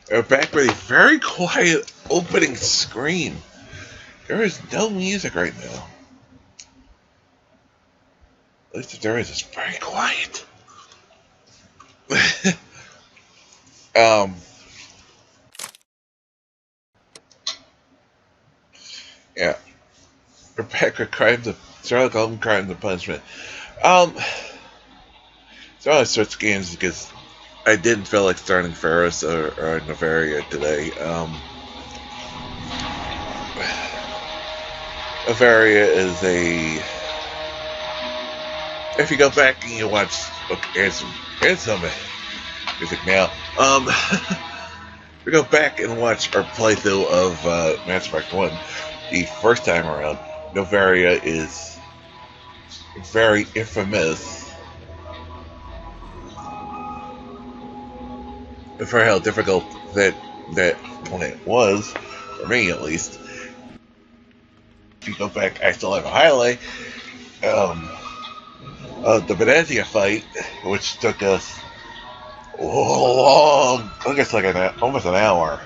We're back with a very quiet opening screen. There is no music right now. At least if there is, it's very quiet. um, yeah. We're back with Sherlock Holmes Crimes and Punishment. So I switched games because I didn't feel like starting Ferris or Navaria today. Navaria is a... If you go back and you watch... Okay, here's some music now. We go back and watch our playthrough of Mass Effect 1 the first time around. Novaria is very infamous for how difficult that planet was, for me at least. If you go back, I still have a highlight. The Venezia fight, which took us long, I guess like almost an hour.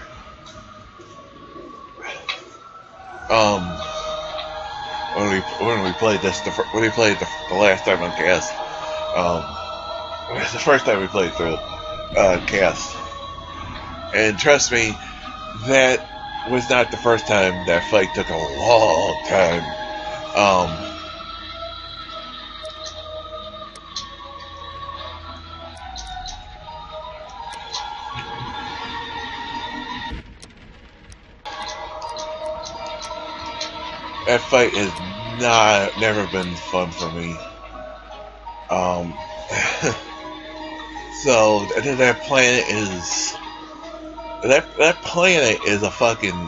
When we played this, when we played the last time on cast, it was the first time we played through cast, and trust me, that was not the first time. That fight took a long time. That fight has never been fun for me. So that planet is a fucking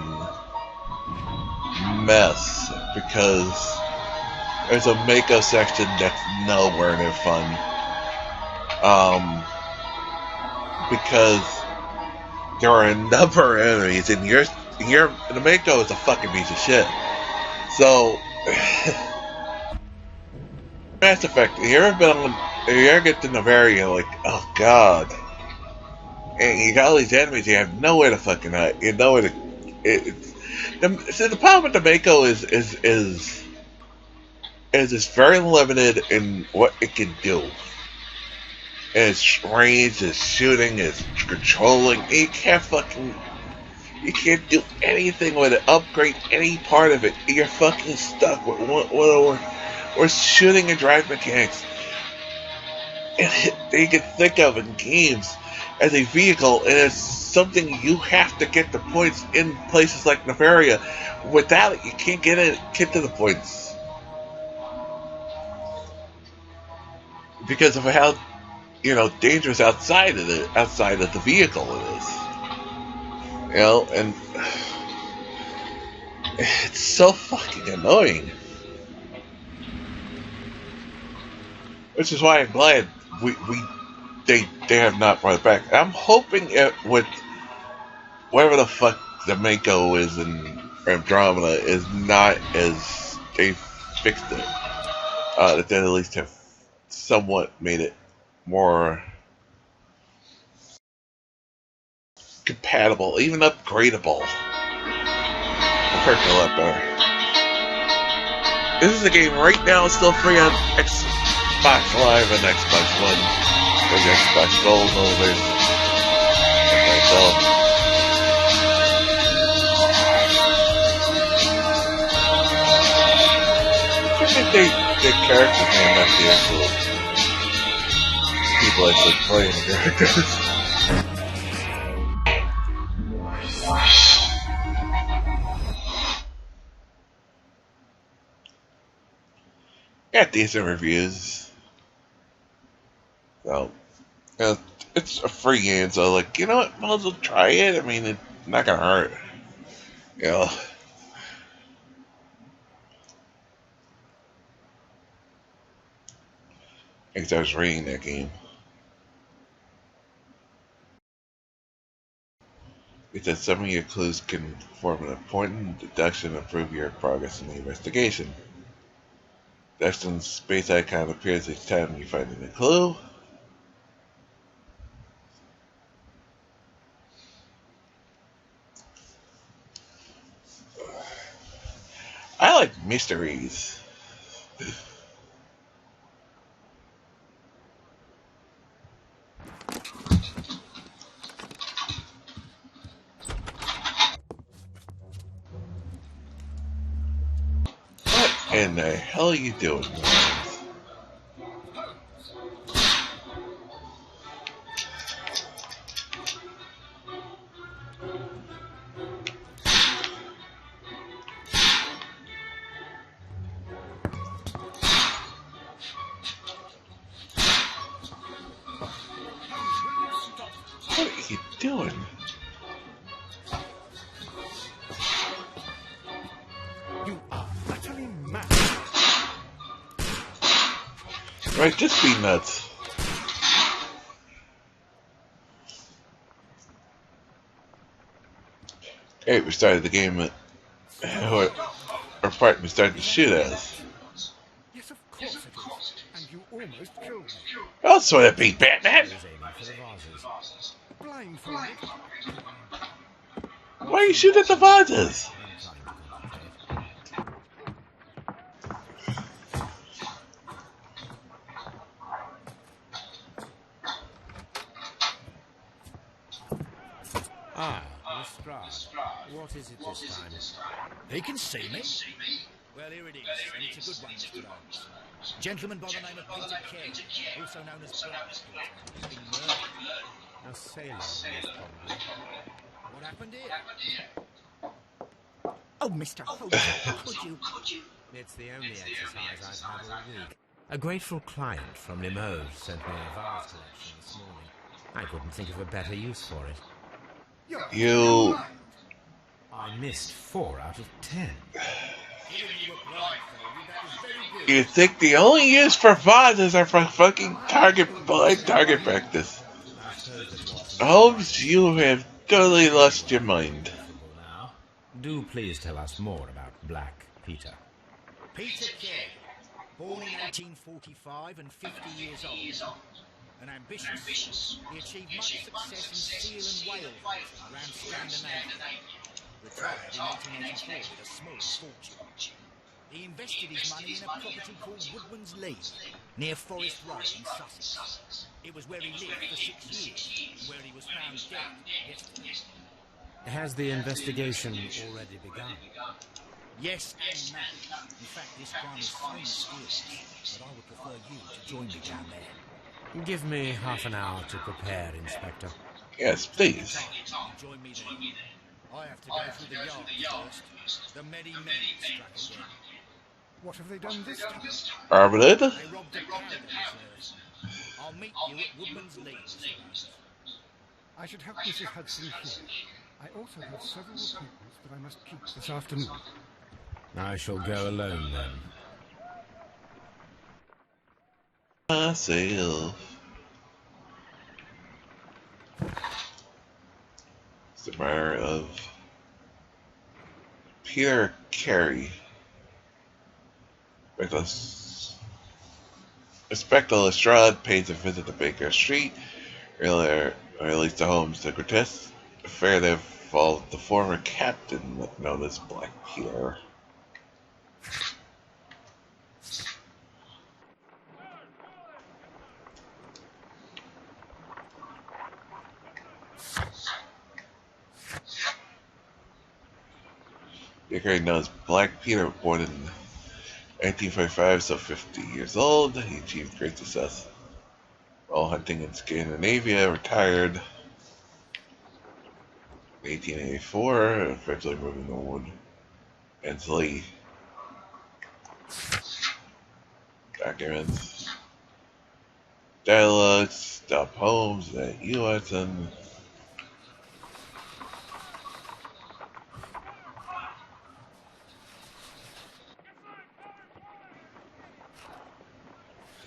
mess because there's a Mako section that's nowhere near fun. Because there are a number of enemies, and the Mako is a fucking piece of shit. So, Mass Effect, if you ever get to Navaria, like, oh god, and you got all these enemies, you have nowhere to fucking hide, you know where to. So the problem with the Mako is it's very limited in what it can do. Its range, its shooting, its controlling. You can't do anything with it. Upgrade any part of it. You're fucking stuck with or shooting and drive mechanics. And you can think of in games as a vehicle, and it's something you have to get the points in places like Navaria. Without it, you can't get to the points because of how dangerous outside of the vehicle it is. And it's so fucking annoying. Which is why I'm glad they have not brought it back. I'm hoping with whatever the fuck the Mako is in Andromeda is not as they fixed it. That they at least have somewhat made it more compatible, even upgradable. I've heard a lot better. This is a game right now, still free on Xbox Live and Xbox One. There's Xbox Gold holders. Okay, so I think the characters name not the actual people actually playing the characters. Got decent reviews. So, it's a free game, so like, you know what, might as well try it. I mean, it's not gonna hurt. I was reading that game. It said some of your clues can form an important deduction and improve your progress in the investigation. The excellent space icon appears each time you find a new clue. I like mysteries. What in the hell are you doing, Lawrence? What are you doing? You are utterly mad. Right, just be nuts. Hey, we started the game with our partner started to shoot at us. Yes, of course it is. And you almost killed me. That's what it be, Batman. Was aiming for the vases. Blindfolded. Why are you shooting at the vases? I'm trying to concentrate. Ah, Lestrade. What is it this time? They can see me. Well, here it is, and it's a good one, Mr. Holmes. Gentleman by the name of Peter Carey, also known as Black Peter, has been murdered. A sailor, most probably. What happened here? Oh, Mr. Holmes, could you? It's the only exercise I've had all week. A grateful client from Limoges sent me a vase collection this morning. I couldn't think of a better use for it. You. I missed 4 out of 10. You think the only use for vases are for fucking target practice? Holmes, you have totally lost your mind. Now, do please tell us more about Black Peter. Peter Carey, born in 1845 and 50 years old. And ambitious, he achieved much success in seal and whale hunting around Scandinavia. Retired in 1884 with a small fortune. He invested his money in a property called Woodman's Lee, near Forest Road in Sussex. It was where he lived for 6 years, and where he was found dead yesterday. Has the investigation already begun? Yes, and no. In fact, this crime is so mysterious that I would prefer you to join me down there. Give me half an hour to prepare, Inspector. Yes, please. Join me there. I have to go through the yard first. The Merry struck again. What have they done this time? Armored? They robbed a paradise. I'll meet you at Woodman's Lee. I should have Mrs. Hudson here. I also have several appointments that I must keep this afternoon. I shall go alone then. Myself. It's the murder of Peter Carey. Inspector Lestrade pays a visit to Baker Street. Earlier, or at least to Holmes, the grotesque affair that involved the former captain known as Black Peter. Baker known as Black Peter, born in 1945, so 50 years old. He achieved great success while hunting in Scandinavia, retired in 1884, eventually moving to Woodman's Lee. Documents. Dialogues. Stop Holmes. That you, Watson.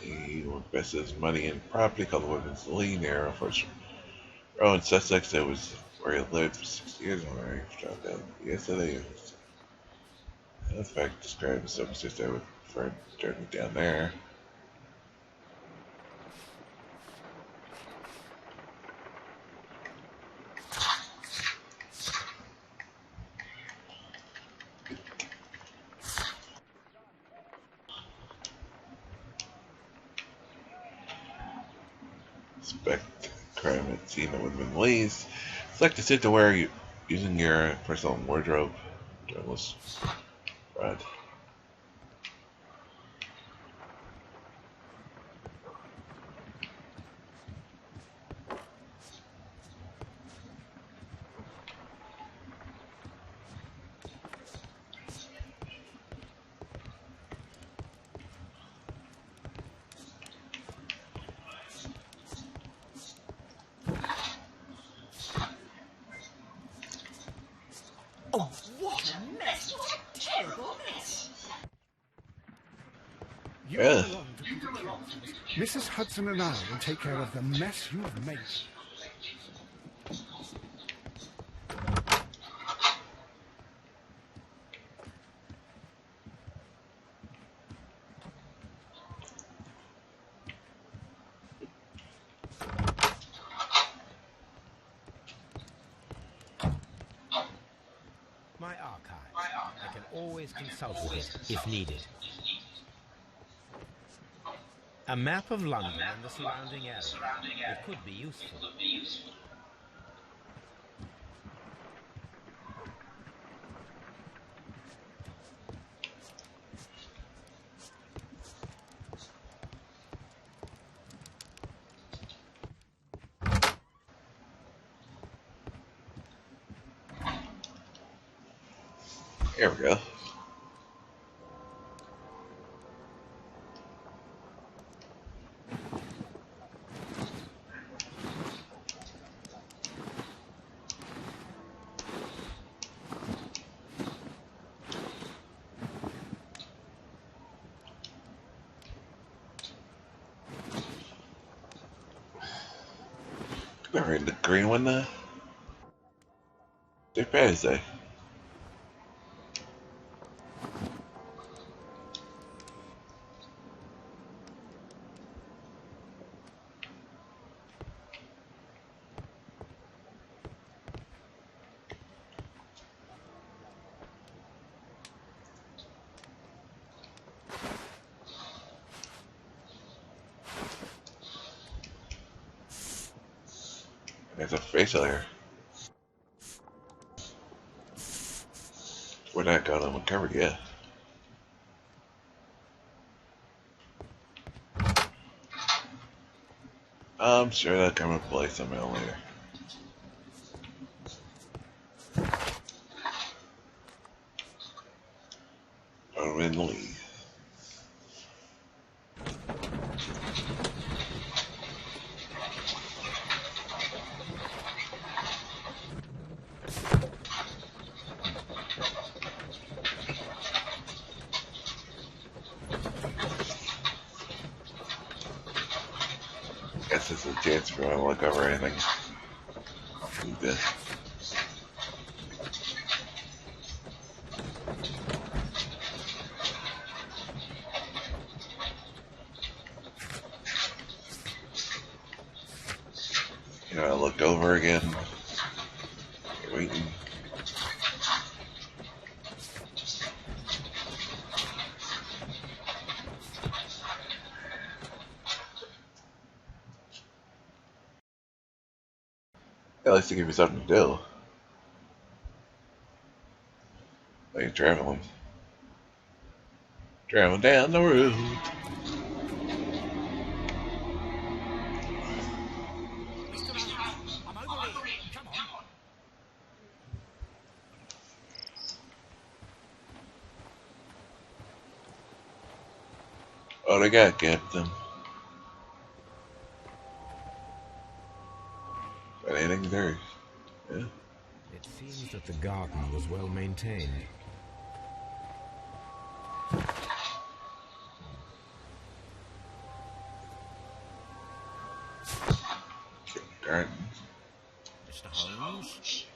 He invested his money in property called the Woodman's Lee near First Row in Sussex. That was where he lived for 6 years when I dropped out yesterday. In fact, described the circumstances that would refer journey down there. suspect the crime at scene that would have been ways. Select the suit to wear using your personal wardrobe. Journalist Brad. Oh, what a mess! What a terrible mess! You Yeah. come along to Peter Kelsey's. Mrs. Hudson and I will take care of the mess you've made. My archive. I can always consult with it if needed. A map of London and the surrounding area. It could be useful. There we go. They're in the green one now. They're bad as they. There's a facial here. We're not going uncovered yet. I'm sure that'll come into play somehow later. I'm in the lead. Guess it's a chance for me to look over anything. Do this. You know, I looked over again. Waiting. At least to give you something to do. Like you're traveling. Traveling down the road. Mr. Holmes, I'm over here. Come on. What I got, Captain? Got anything there? Yeah. It seems that the garden was well maintained. Garden. Mr. Holmes?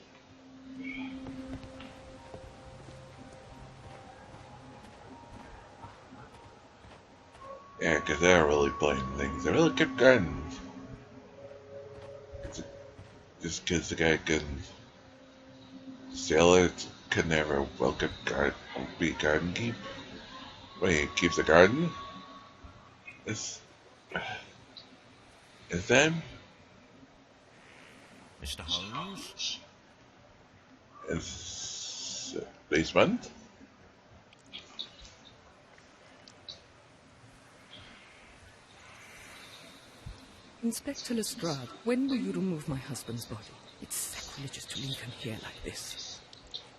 Yeah, because they're really playing things. They really kept gardens. Just because the guy couldn't sell it, could never well kept garden, be garden keep. Wait, he keeps a garden? Is that him? Mr. Holmes? Is basement? Inspector Lestrade, when will you remove my husband's body? It's sacrilegious to leave him here like this.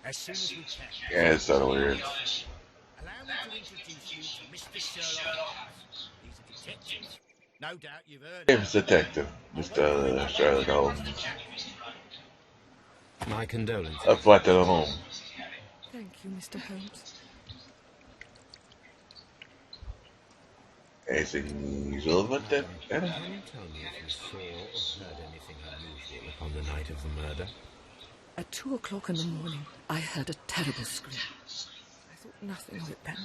As soon as we can. Yeah, it's sort of weird. Allow me to introduce you to Mr. Sherlock Holmes. He's a detective. No doubt you've heard of him. James Detective, Mr. Sherlock Holmes. My condolences. A flat at home. Thank you, Mr. Holmes. Anything usual about that? Can you tell me if you saw or heard anything unusual upon the night of the murder? At 2 o'clock in the morning, I heard a terrible scream. I thought nothing of it then.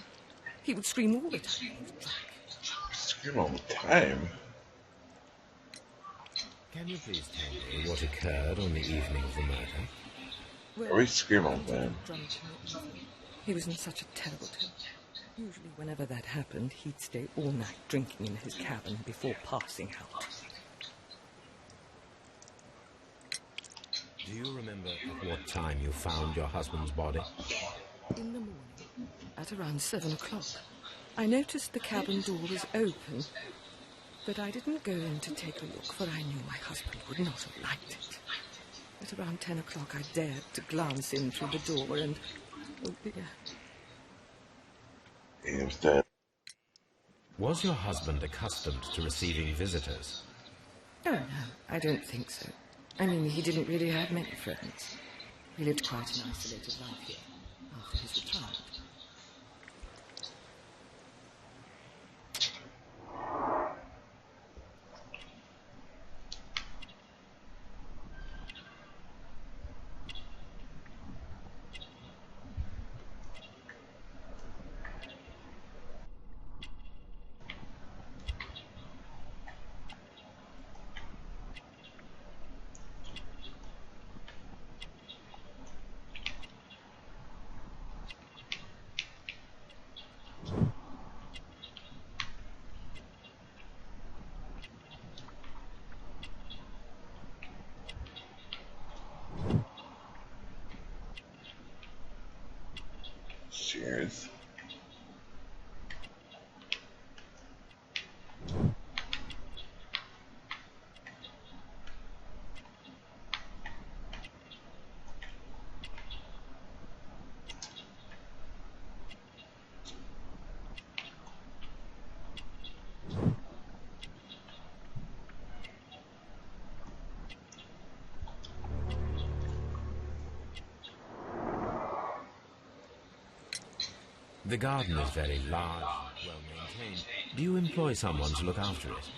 He would scream all the time. He was drunk. Scream all the time. Can you please tell me what occurred on the evening of the murder? Well, We scream all the time. drunk in the evening. He was in such a terrible temper. Usually whenever that happened, he'd stay all night drinking in his cabin before passing out. Do you remember at what time you found your husband's body? In the morning, at around 7 o'clock, I noticed the cabin door was open, but I didn't go in to take a look, for I knew my husband would not have liked it. At around 10 o'clock, I dared to glance in through the door and, oh dear, He was dead. Was your husband accustomed to receiving visitors? oh no, I don't think so. I mean, he didn't really have many friends. He lived quite an isolated life here, after his retirement. Cheers. The garden is very large and well maintained. Do you employ someone to look after it?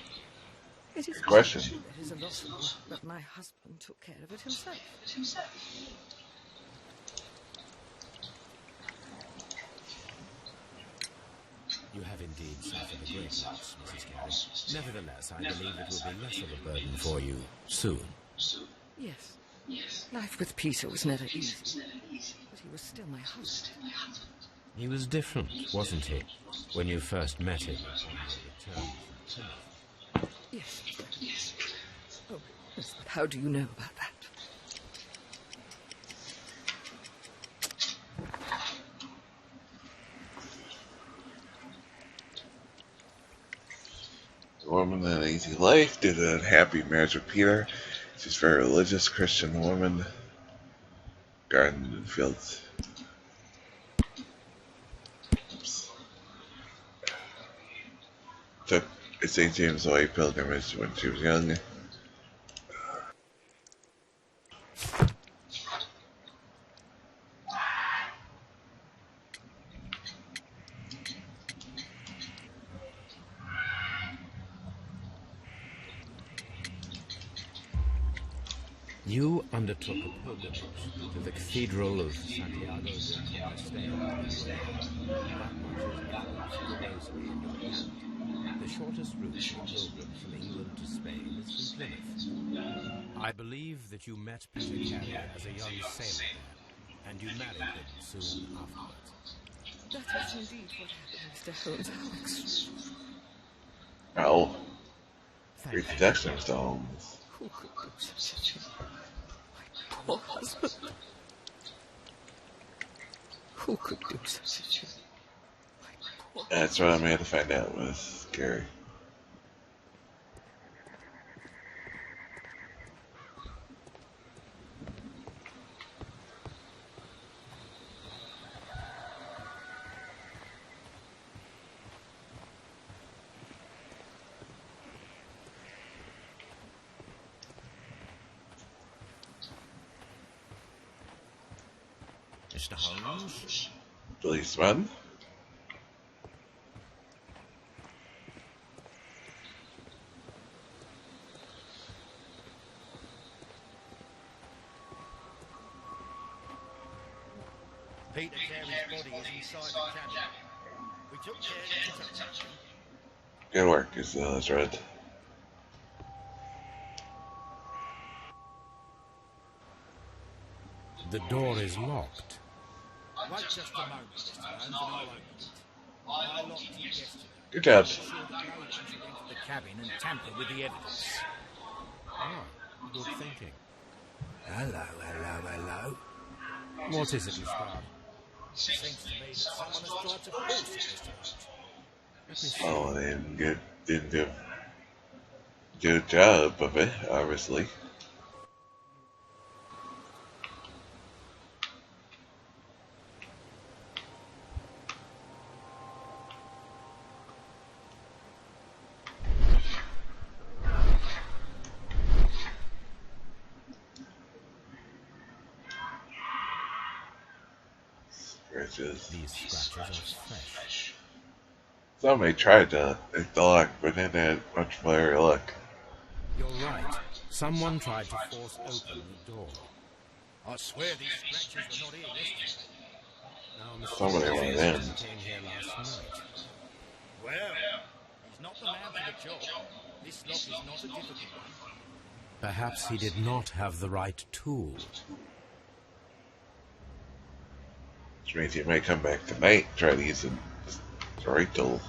It is Question. true there is a lot of work, but my husband took care of it himself. You have indeed suffered a great loss, Mrs. Carey. Nevertheless, I believe it will be less of a burden for you soon. Yes. Life with Peter was never easy, but he was still my husband. He was different, wasn't he, when you first met him on your return from Plymouth? Yes. Oh, yes, but how do you know about that? The woman in an easy life did an unhappy marriage with Peter. She's a very religious Christian woman. Garden and fields. Took a St. James White pilgrimage when she was young. You undertook a pilgrimage to the Cathedral of Santiago de Compostela. The shortest route for a pilgrim from England to Spain is from Plymouth. I believe that you met Peter Carey as a young sailor there, and you married him soon afterwards. That is indeed what happened, Mr. Holmes. How extraordinary. Oh, Thank great you. deduction, Mr. Holmes. Who could do such a thing? poor husband. Who could do such a thing? My poor... That's what I'm here to find out was scary. Mr. Holmes? Policeman? Peter Carey's body is inside the cabin. We took care not to touch him. Good work, that's right. The door is locked. Wait just a moment, Mr. Holmes, and I'll open it. I locked it yesterday. Good job. Sure that no one should enter the cabin and tamper with the evidence. Ah, good thinking. Hello, hello, hello. What is it, Mr. Scott? Seems to me that someone has tried to force it, Mr. Holmes. Let me see. Oh, they didn't do a good job of it, obviously. Scratches. These scratches are fresh. Somebody tried to hit the lock, but didn't have much better luck. You're right. Someone tried to force open the door. I swear these scratches were not here yesterday. Now, Mr. Somebody Holmes went in. came here last night. Well, he's not the man for the job. This lock is not a difficult one. Perhaps he did not have the right tool. Which means he may come back tonight and try to use the right tool.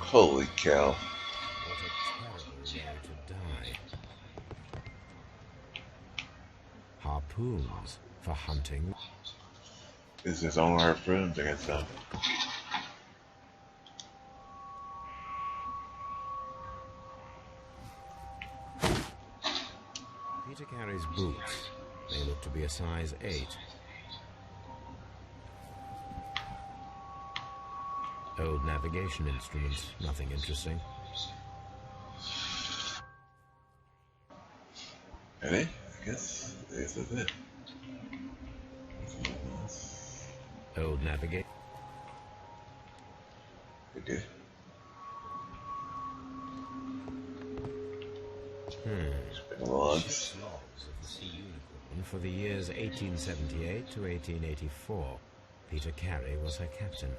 Holy cow. What a terrible way to die. Harpoons for hunting. Is his own harpoons against them? Peter Carey's boots. They look to be a size 8. Old navigation instruments, nothing interesting. Ready? I guess this is it. Old navigation. Okay. Logs. Logs of the Sea Unicorn for the years 1878 to 1884. Peter Carey was her captain.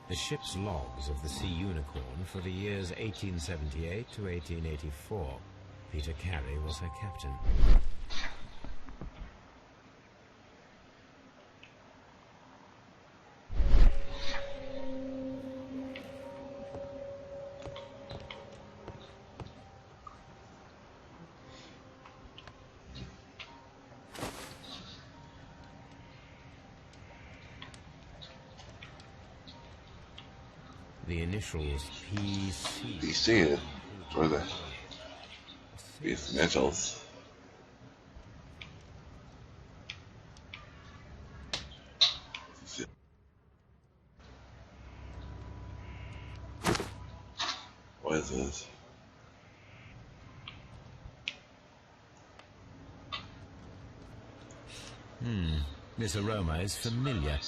The ship's logs of the Sea Unicorn for the years 1878 to 1884. Peter Carey was her captain. The initials PC. PC for the these initials. What is this? This aroma is familiar,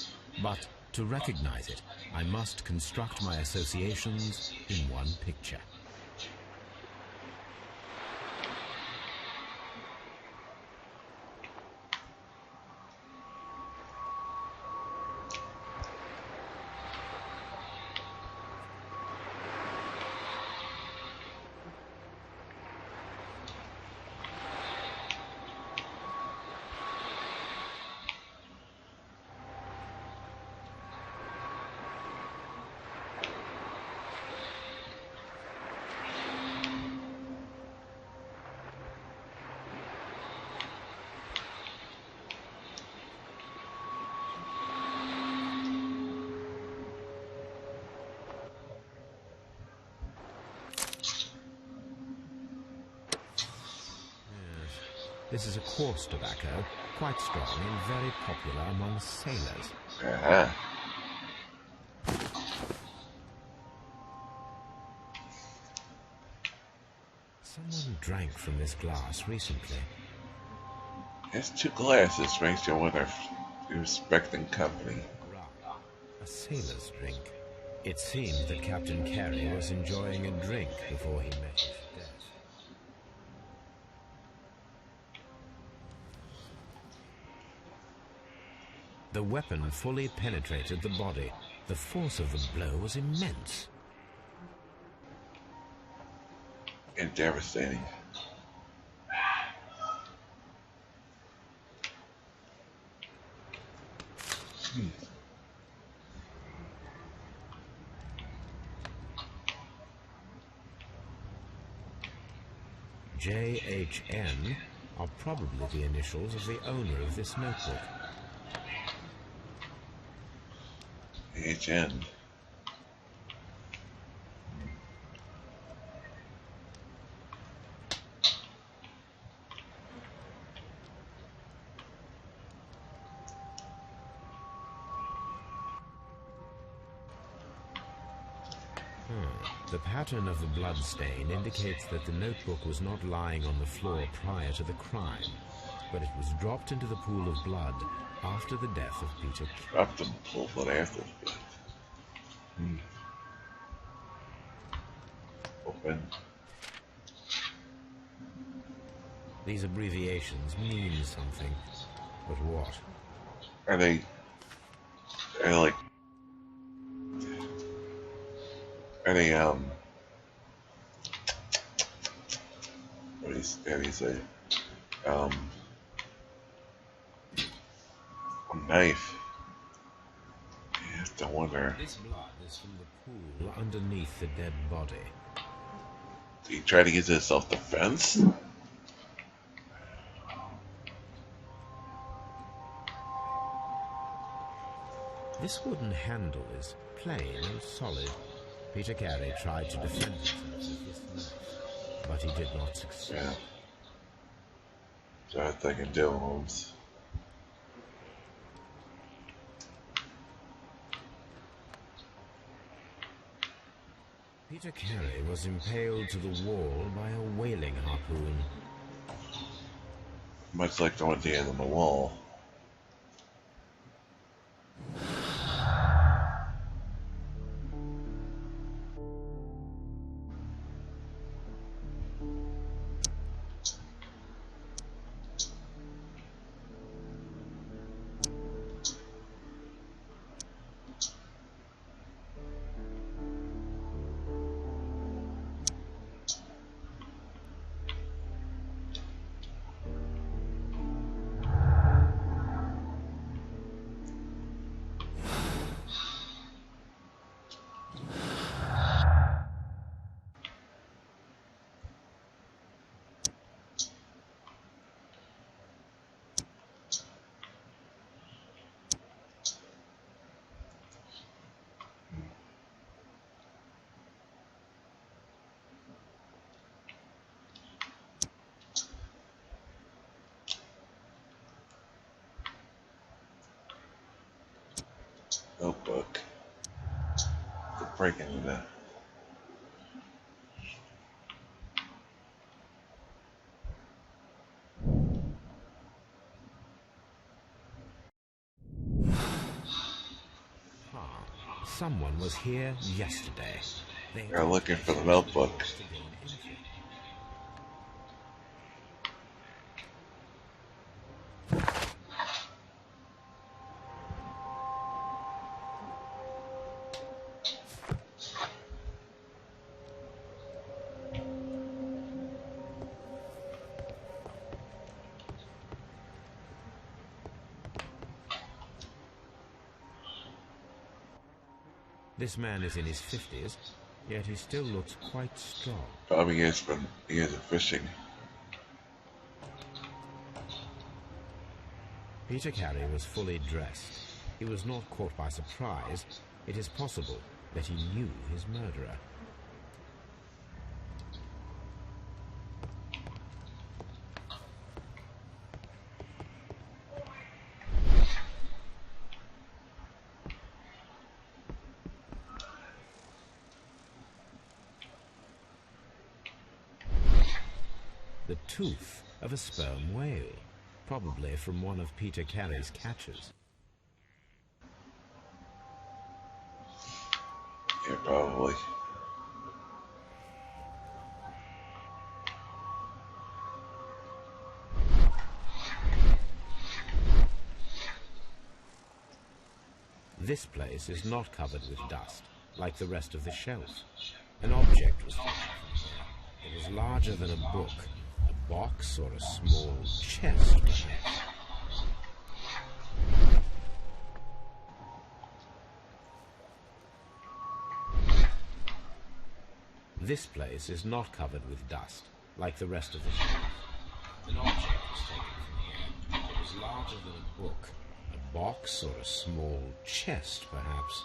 but to recognize it, I must construct my associations in one picture. This is a coarse tobacco, quite strong and very popular among sailors. Uh-huh. Someone drank from this glass recently. It's 2 glasses, makes you wonder if you're respecting company. A sailor's drink. It seemed that Captain Carey was enjoying a drink before he met his death. The weapon fully penetrated the body. The force of the blow was immense. And devastating. JHN are probably the initials of the owner of this notebook. HN. The pattern of the blood stain indicates that the notebook was not lying on the floor prior to the crime, but it was dropped into the pool of blood after the death of Peter. Dropped in the pool of blood after the blood. Open. These abbreviations mean something, but what? Are they like... Are they, how do you say? A knife. You have to wonder. This blood is from the pool underneath the dead body. Did he try to use it as self-defense? This wooden handle is plain and solid. Peter Carey tried to defend himself with this knife, but he did not succeed. Yeah. So I think I can do, Holmes. Peter Carey was impaled to the wall by a whaling harpoon. Much like the one at the end of the wall. Notebook. To break into that. Someone was here yesterday. They're looking for the notebook. This man is in his 50s, yet he still looks quite strong. Probably years of fishing. Peter Carey was fully dressed. He was not caught by surprise. It is possible that he knew his murderer. tooth of a sperm whale, probably from one of Peter Carey's catches. Yeah, probably. This place is not covered with dust, like the rest of the shelf. An object was taken from here. It was larger than a book, a box or a small chest, perhaps. This place is not covered with dust, like the rest of the shelf. An object was taken from here. It was larger than a book, a box or a small chest, perhaps.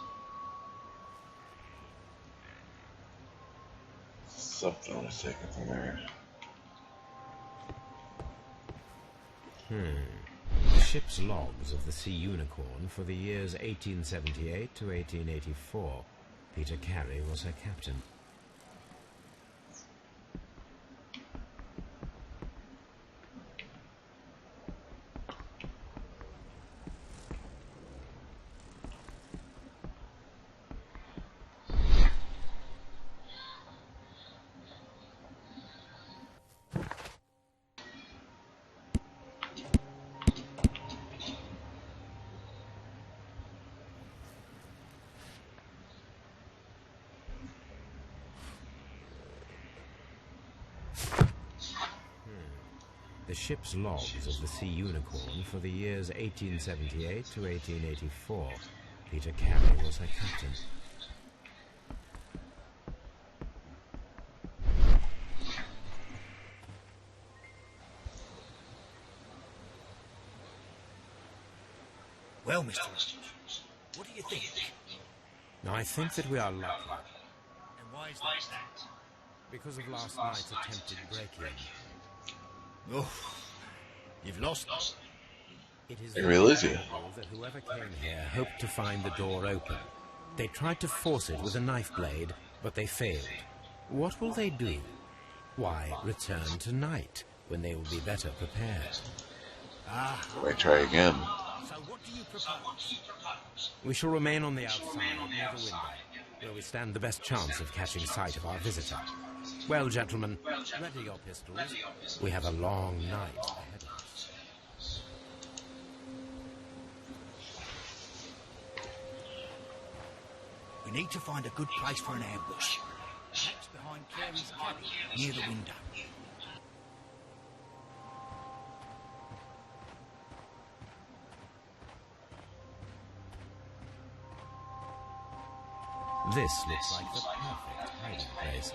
Something was taken from there. The ship's logs of the Sea Unicorn for the years 1878 to 1884. Peter Carey was her captain. The ship's logs of the Sea Unicorn for the years 1878 to 1884. Peter Carey was her captain. Well, Mr. What do you think? I think that we are lucky, And why is that? because of last night's attempted break-in. Oh, you've lost us. It is They really do. probable that whoever came here hoped to find the door open. They tried to force it with a knife blade, but they failed. What will they do? Why, return tonight, when they will be better prepared. They try again. So what do you propose? We shall remain on the outside, near the window, where we stand the best chance of catching sight of our visitor. Well, gentlemen, ready your pistols. We have a long night ahead of us. We need to find a good place for an ambush. Perhaps behind Carey's cabin, near the window. This looks like the perfect hiding place.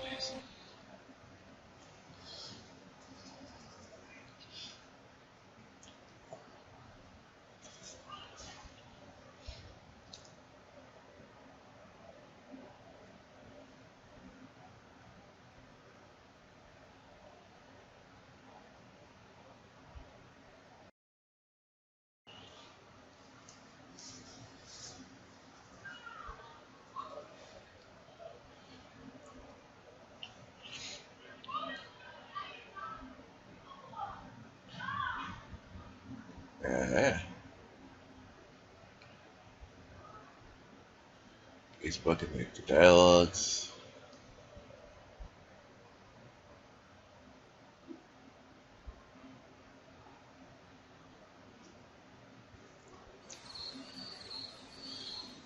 Yeah. Facebook and the dialogues.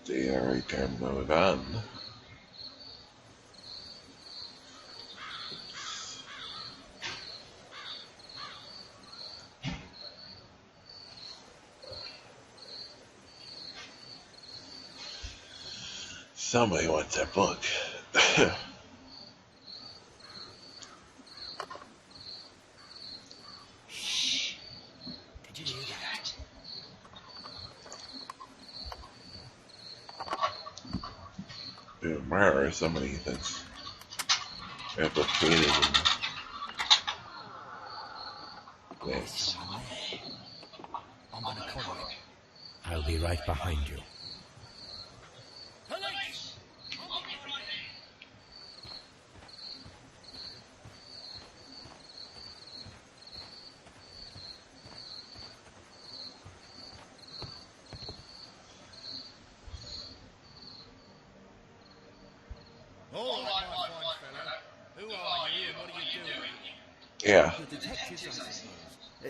They are right there, move on. Somebody wants that book. Did you hear that? The murder of somebody that's implicated in There's this. someone there. I'm gonna collar him. I'll be right behind you. Police! I'll be right there. Yeah. You're detectives, I suppose.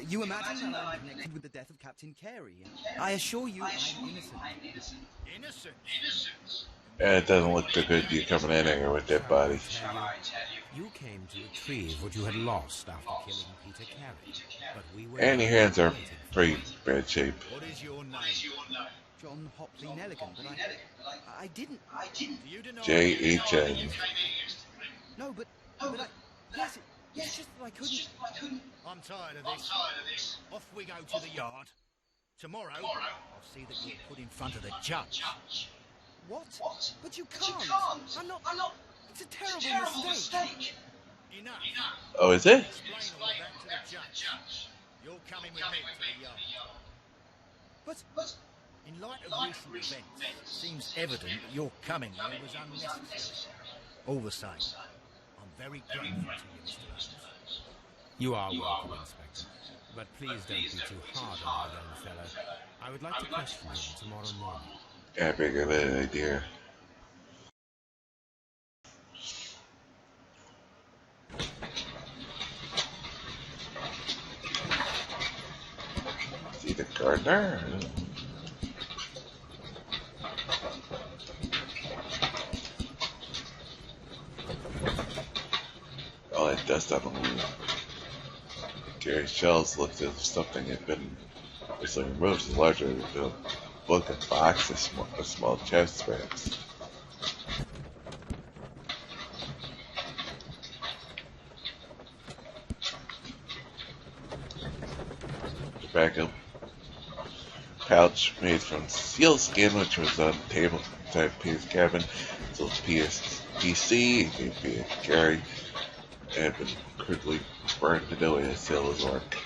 You imagine that I'm connected with the death of Captain Carey. I assure you I'm innocent. Innocent? And it doesn't look too good you coming in here with that Shall body. I tell you? You came to retrieve what you had lost after killing Peter Carey, but we were And your here hands are waiting for pretty you. bad shape. What is your name? John Hopley Nelligan, but I didn't. Do you deny JHN. No, but yes, it's just that I couldn't. I'm tired of this. Off we go to the yard. Tomorrow, I'll see that you're put in front of the judge. What? But you can't. I'm not. It's a terrible mistake. Enough. Oh, is it? Explain all that to the judge. You're coming with me to the yard. But In light of recent events, it seems evident that your coming here was unnecessary. All the same, I'm very grateful to you, Mr. Holmes. You are welcome, Inspector. But please don't be too hard on our young fellow. I would like to question him tomorrow morning. I figured that idea. See the gardener? All that dust on the roof. Gary Shells looked as if something had been recently removed. It's larger than a book and box of small chest straps. The backup pouch made from sealskin, which was on the table inside Peter's cabin. So PC, aka Gary, had been crudely burned to do to seal his work.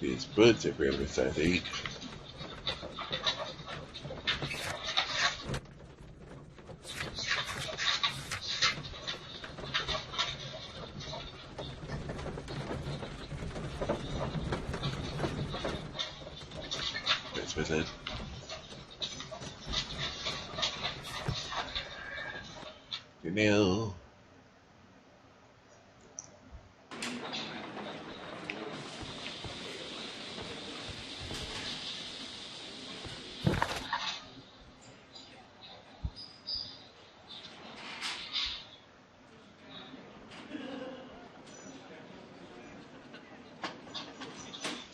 His boots had barely size 8. This was it. You know.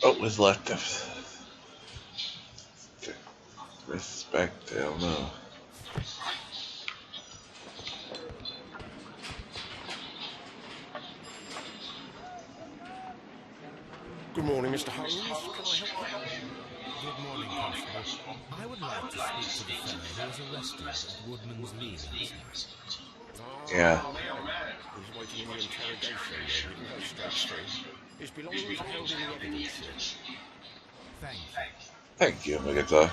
What was left of respect? I don't know. Good morning, Mr. Holmes. Can I help you? Good morning, Constable. I would like to speak to the fellow who was arrested at Woodman's Lee last night. Yeah. He's waiting in the interrogation room. You can go straight through. His belongings are held in the evidence room. Thank you. Thank you, Megata.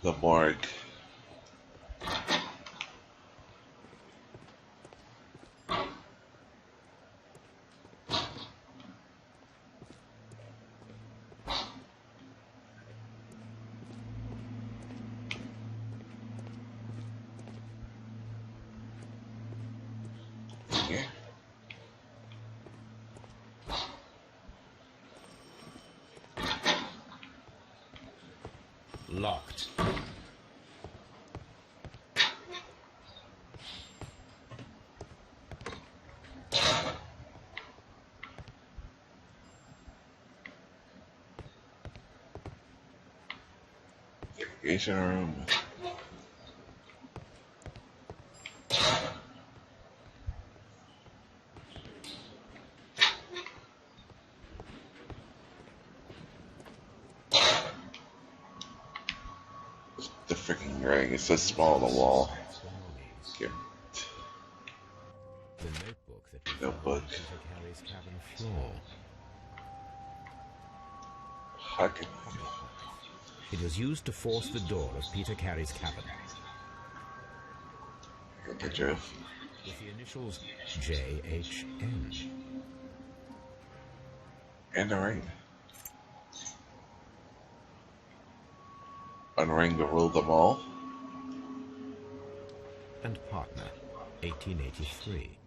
The morgue. Yeah. Locked. Interrogation room. The freaking ring is so small on the wall. Belongings. Get The notebook that we notebook. Peter Carey's cabin floor. Hucking. It was used to force the door of Peter Carey's cabin. A picture of. With the initials JHN. And a ring. A ring to rule them all. And partner, 1883.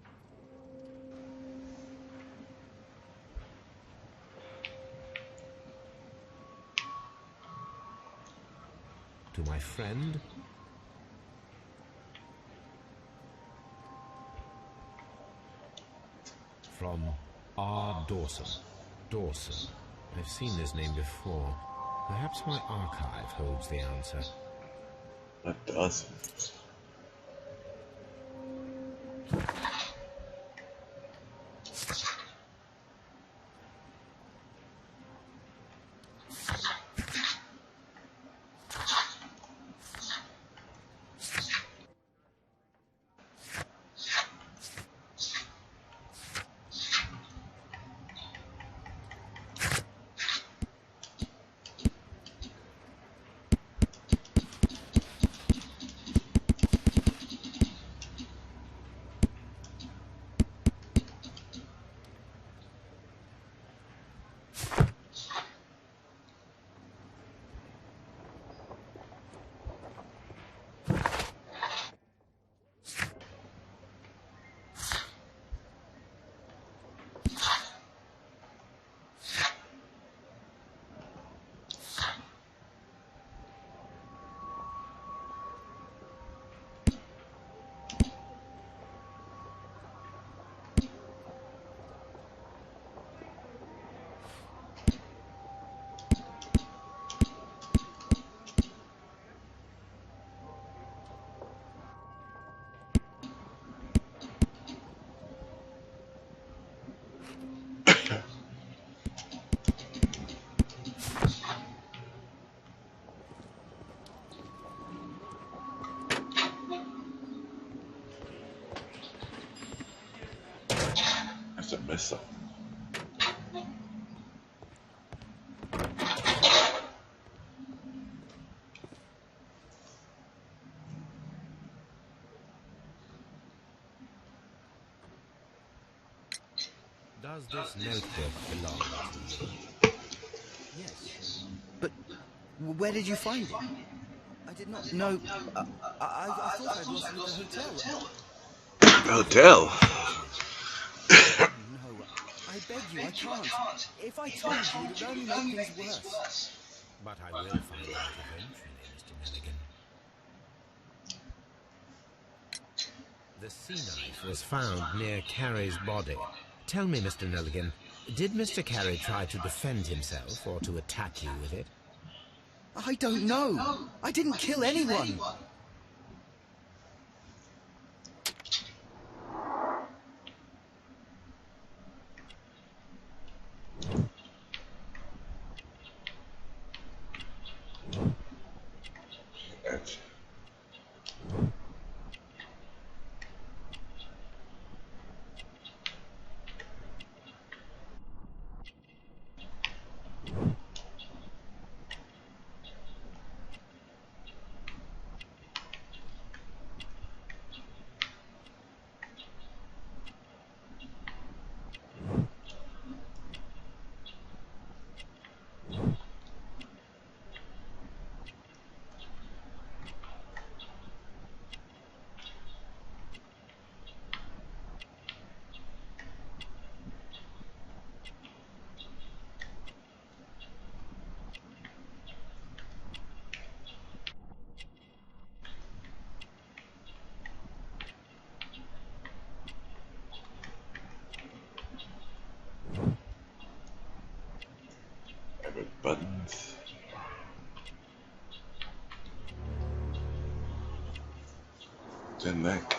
To my friend, from R. Dawson. Dawson. I've seen this name before. Perhaps my archive holds the answer. It doesn't. That's a missile. Does this notebook belong to you? Yes. But where did you find it? I did not know. I thought I'd lost it at the hotel. Hotel? No, I beg you, I can't. If I told you, it would only make things worse. But I will find out eventually, Mr. Milligan. The sea knife was found near Carey's body. Tell me, Mr. Milligan, did Mr. Carey try to defend himself or to attack you with it? I don't know. I didn't kill anyone. That's buttons. The neck.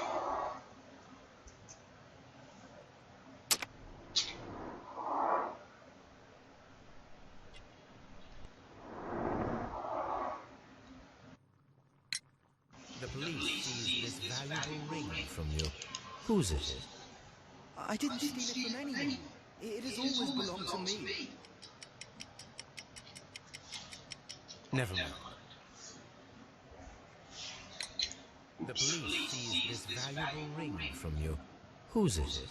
The police seized this valuable ring from you. Whose is it? I didn't steal it from anyone. It has always belonged to me. Never mind. The police seized this valuable ring from you. Whose is it?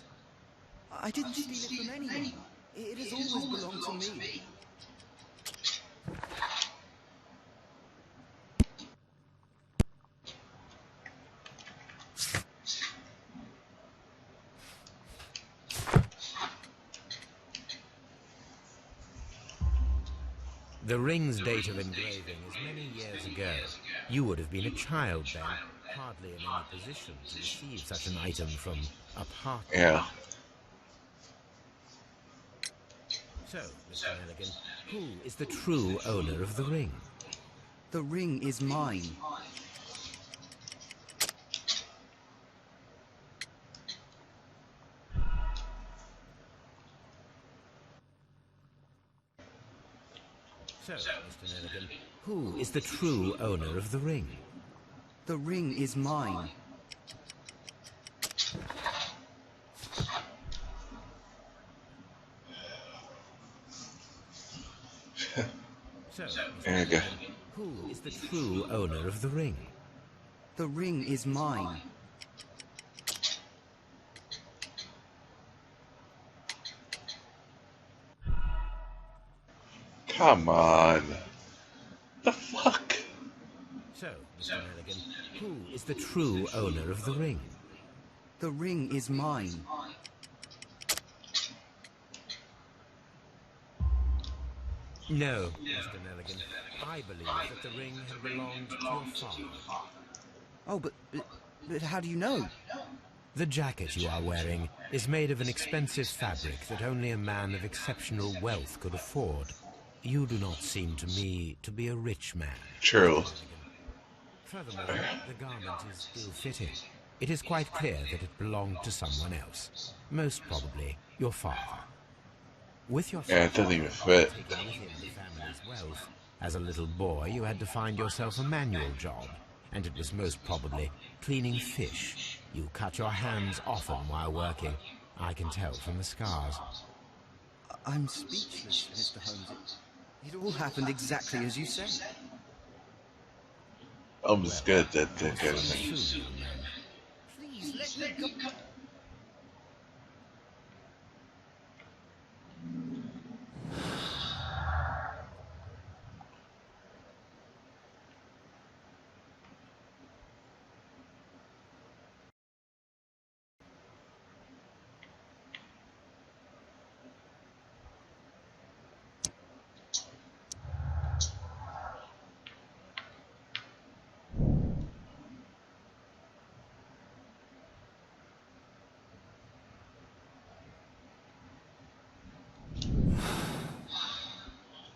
I didn't steal it from anyone. It has always belonged to me. The ring's date of engraving is many years ago. You would have been a child then, hardly in any position to receive such an item from a partner. Yeah. So, Mr. Milligan, who is the true owner of the ring? The ring is mine. So, Mr. Milligan, who is the true owner of the ring? The ring is mine. So, Mr. There you go. Milligan, who is the true owner of the ring? The ring is mine. Come on. The fuck? So, Mr. Milligan, who is the true owner of the ring? The ring is mine. No, Mr. Milligan. I believe that the ring had belonged to your father. Oh, but how do you know? The jacket you are wearing is made of an expensive fabric that only a man of exceptional wealth could afford. You do not seem to me to be a rich man. True. Furthermore, the garment is ill-fitting. It is quite clear that it belonged to someone else, most probably your father. With your Yeah, it doesn't even fit. taking with him the family's wealth, as a little boy you had to find yourself a manual job, and it was most probably cleaning fish. You cut your hands often while working. I can tell from the scars. I'm speechless, Mr. Holmes. It all happened exactly as you said. Almost good that kind of thing. Soon, young man. Please, let me go.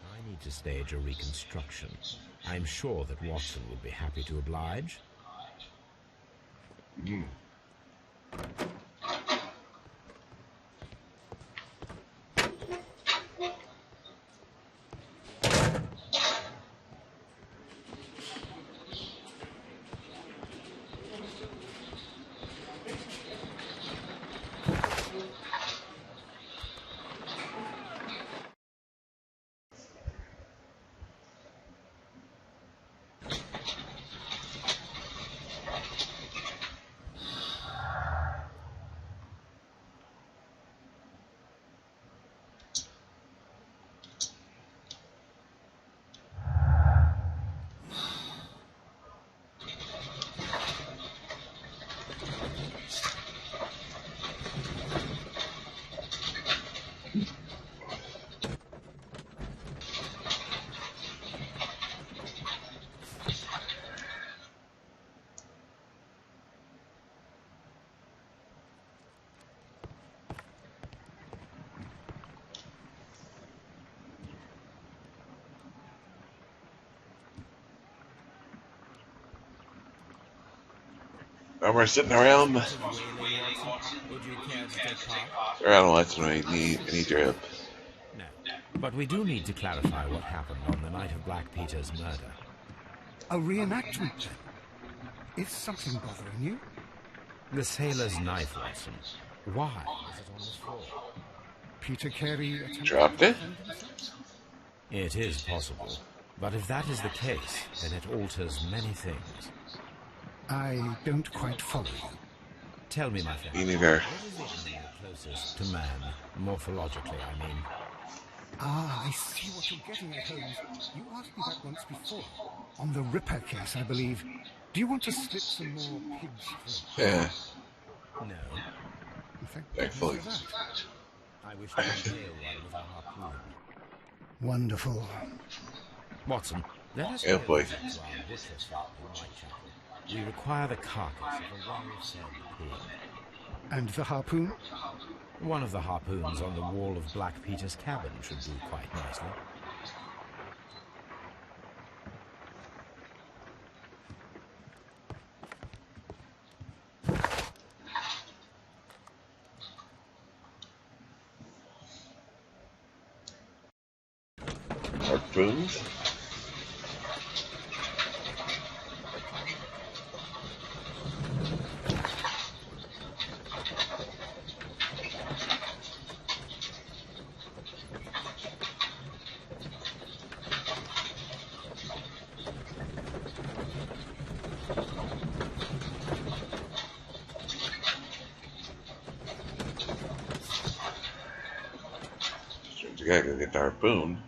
I need to stage a reconstruction. I'm sure that Watson would be happy to oblige. And we're sitting around Would you care to take part? around watching any drip. No. But we do need to clarify what happened on the night of Black Peter's murder. A reenactment, then? Is something bothering you? The sailor's knife, Watson. Why was it on the floor? Peter Carey attempted Dropped to it? defend himself? It is possible. But if that is the case, then it alters many things. I don't quite follow you. Tell me, my friend, Me neither. what is the animal closest to man, morphologically, I mean? Ah, I see what you're getting at, Holmes. You asked me that once before. On the Ripper case, I believe. Do you want to slit some more pigs' throats? Yeah, No. Thank thankfully. goodness for that. I wish to impale one with a harpoon. Wonderful. Watson, let us Oh pay a boy. visit to our butcher's farm in Whitechapel. We require the carcass of a well-fed pig. And the harpoon? One of the harpoons on the wall of Black Peter's cabin should do quite nicely. Harpoons? You gotta go get the harpoon.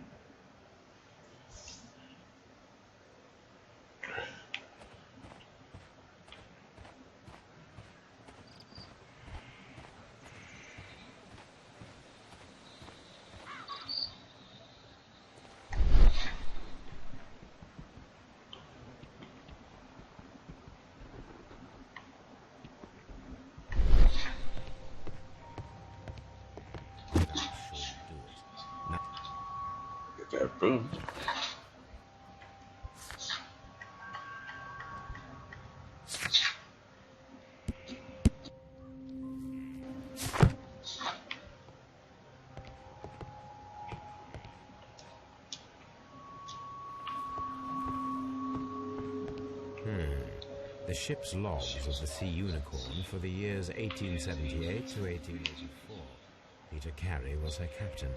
That should do it. Now, Get the harpoon. the ship's logs of the Sea Unicorn for the years 1878 to 1884. Peter Carey was her captain.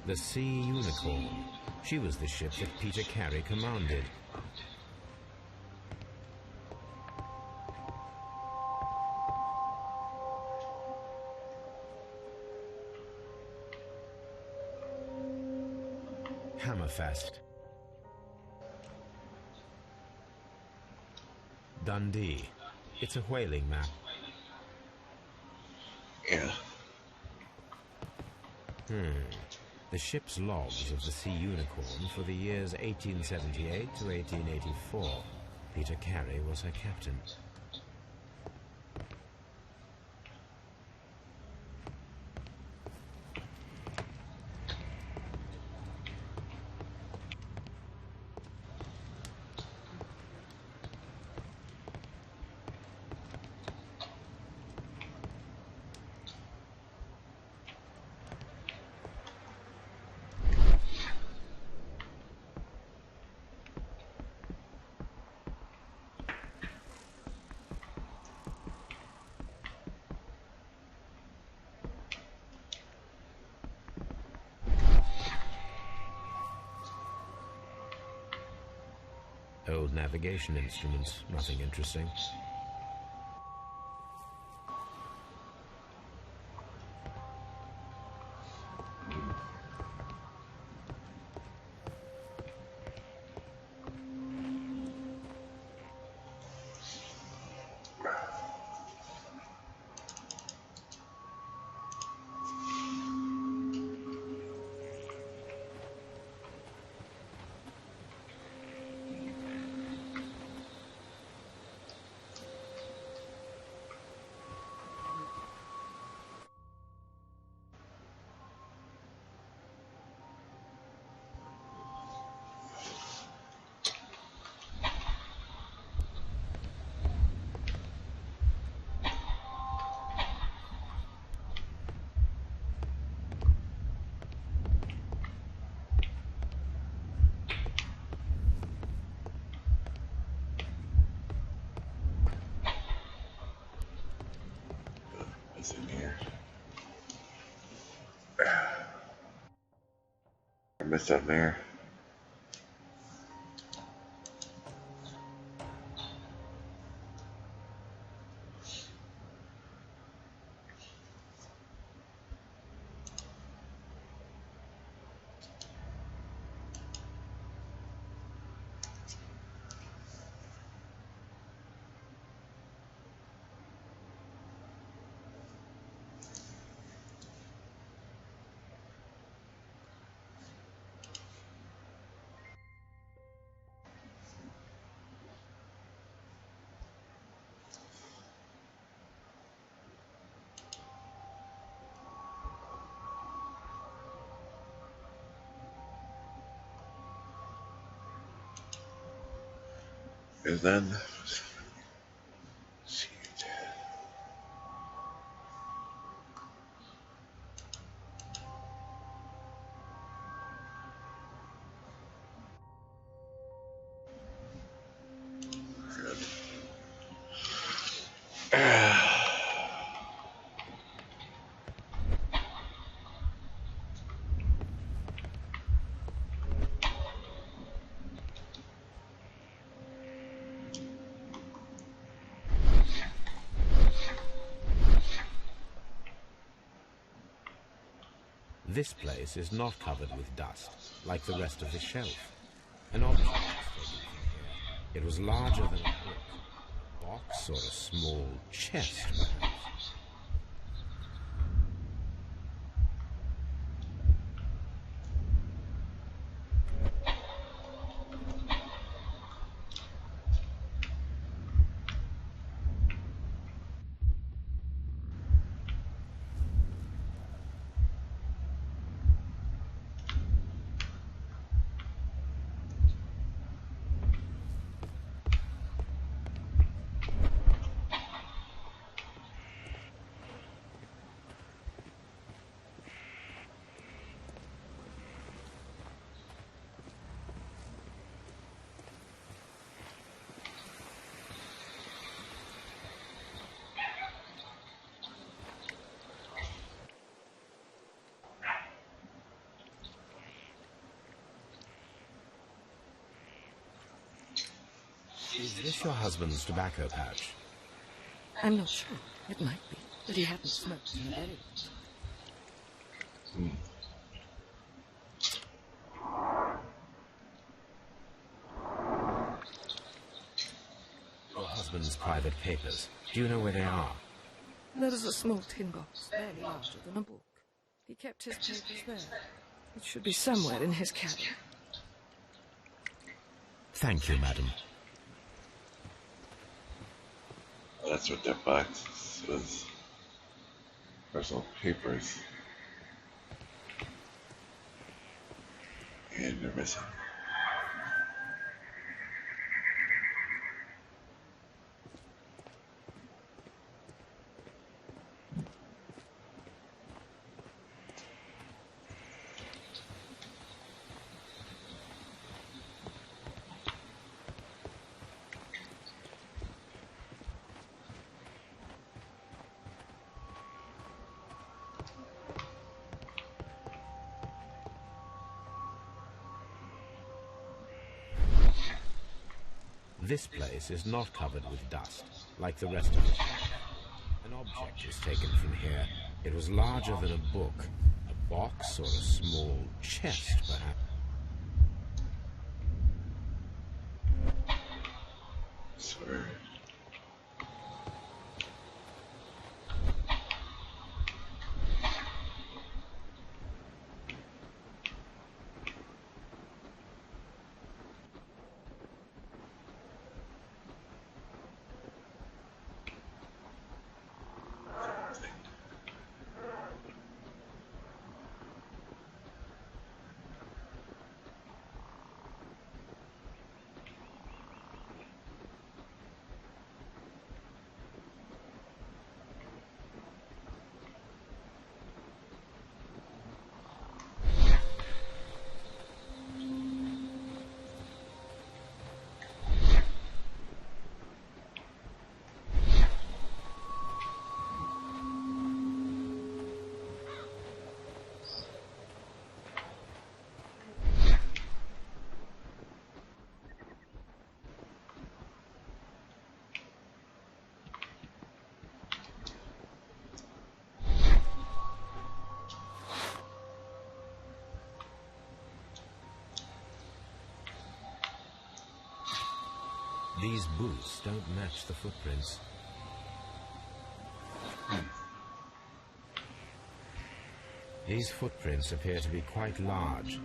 The Sea Unicorn. She was the ship that Peter Carey commanded. Hammerfest. Dundee. It's a whaling map. Yeah. The ship's logs of the Sea Unicorn for the years 1878 to 1884. Peter Carey was her captain. Old navigation instruments, nothing interesting. What's in here? I missed that mirror. And then, shit. This place is not covered with dust, like the rest of the shelf. An object was taken from here. It was larger than a book, a box or a small chest, perhaps. Is this your husband's tobacco pouch? I'm not sure. It might be, but he hadn't smoked in a very long time. Your husband's private papers. Do you know where they are? There is a small tin box, barely larger than a book. He kept his papers there. It should be somewhere in his cabin. Thank you, madam. That's what that box was. Personal papers. And they're missing. This place is not covered with dust, like the rest of it. An object was taken from here. It was larger than a book, a box or a small chest, perhaps. Swear. These boots don't match the footprints. These footprints appear to be quite large.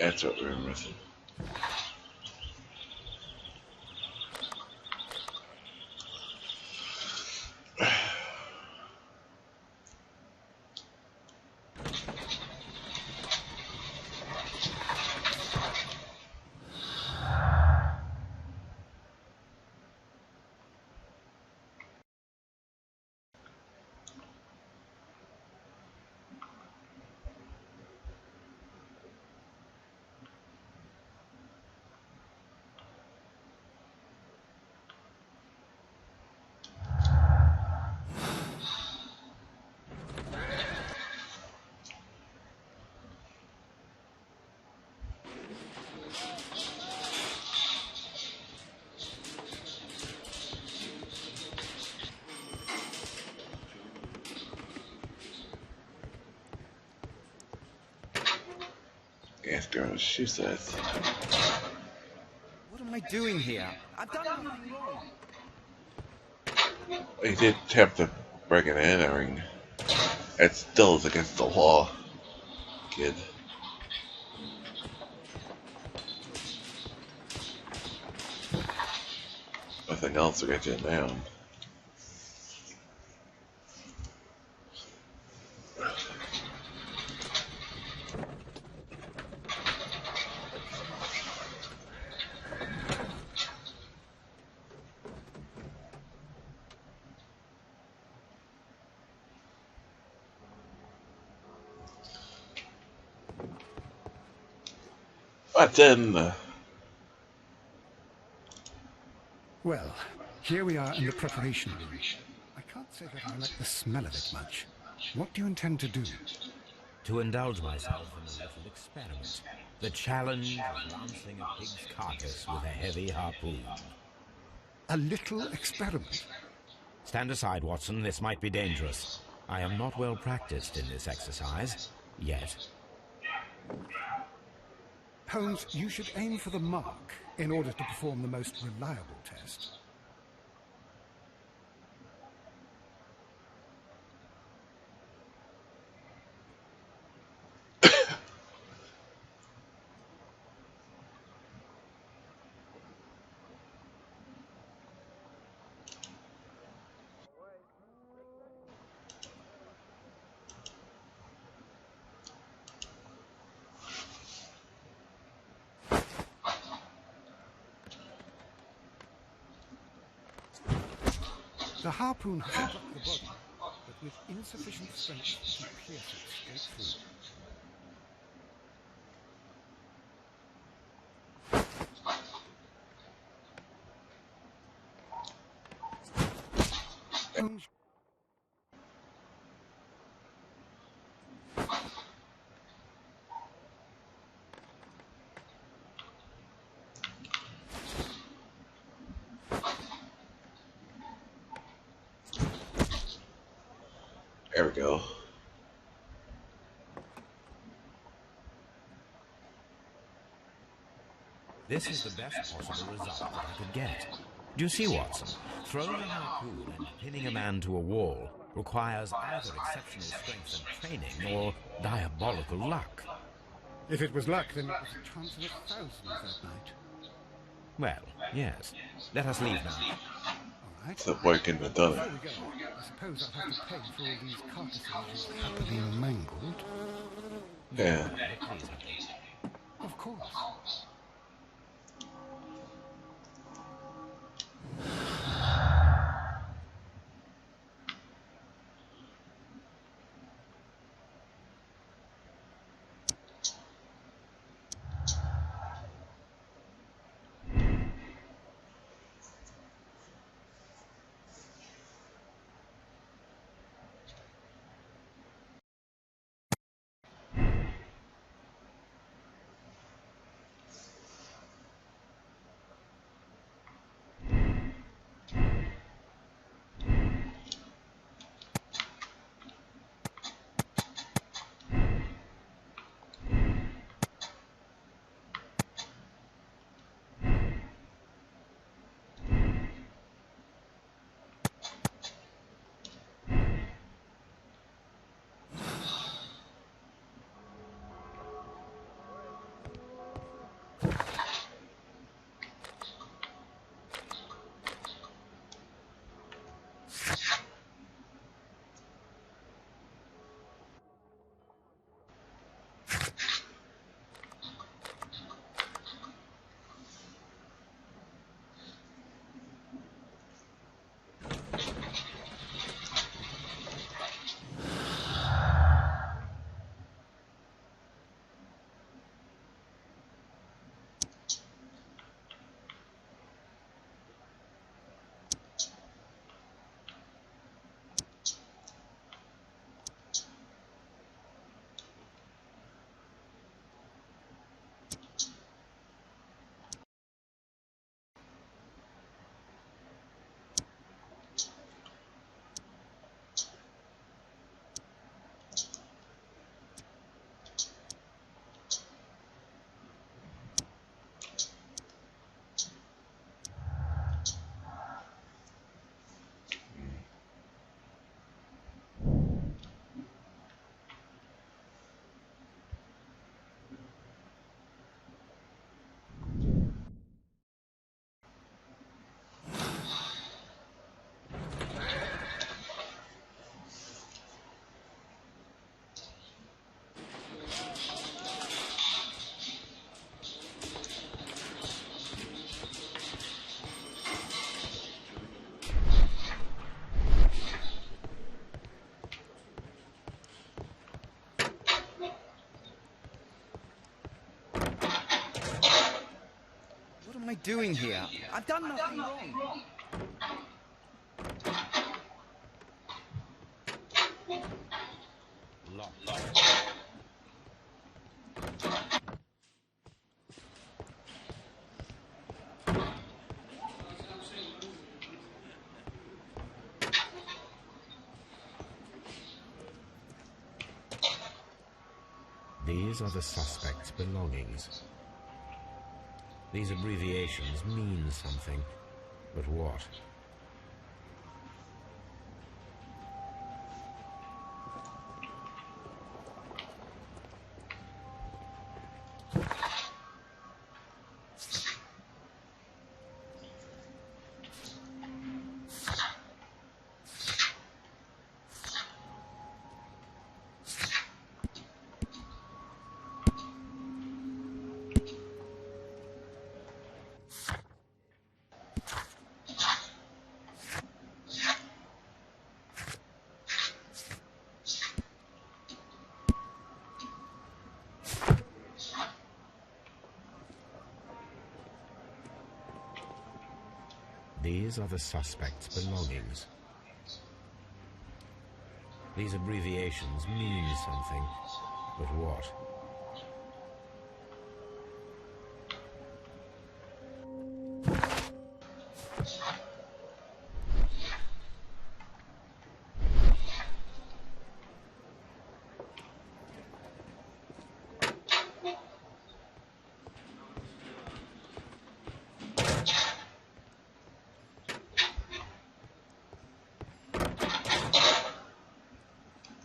That's what we were missing. Ask her what she says. What am I doing here? I've done nothing wrong. You did attempt to break and entering. It still is against the law, kid. Nothing else will get you down. But then, Well, here we are in the preparation room. I can't say that I like the smell of it much. What do you intend to do? To indulge myself in a little experiment. The challenge of lancing a pig's carcass with a heavy harpoon. A little experiment? Stand aside, Watson. This might be dangerous. I am not well practiced in this exercise. Yet. Holmes, you should aim for the mark in order to perform the most reliable test. The harpoon has struck the body, but with insufficient strength to pierce it straight through. Holmes. there we go. This is the best possible result that I could get. Do you see, Watson? Throwing a harpoon and pinning a man to a wall requires either exceptional strength and training or diabolical luck. If it was luck, then it was a chance of 1,000 that night. Well, yes. Let us leave now. All right. The boy couldn't have done it. Before we go, I suppose I'll have to pay for all these carcasses happily mangled. Yeah. Please, Harry. Of course. doing here? I've done nothing wrong. Locked. These are the suspect's belongings. These abbreviations mean something, but what? These are the suspect's belongings. These abbreviations mean something, but what?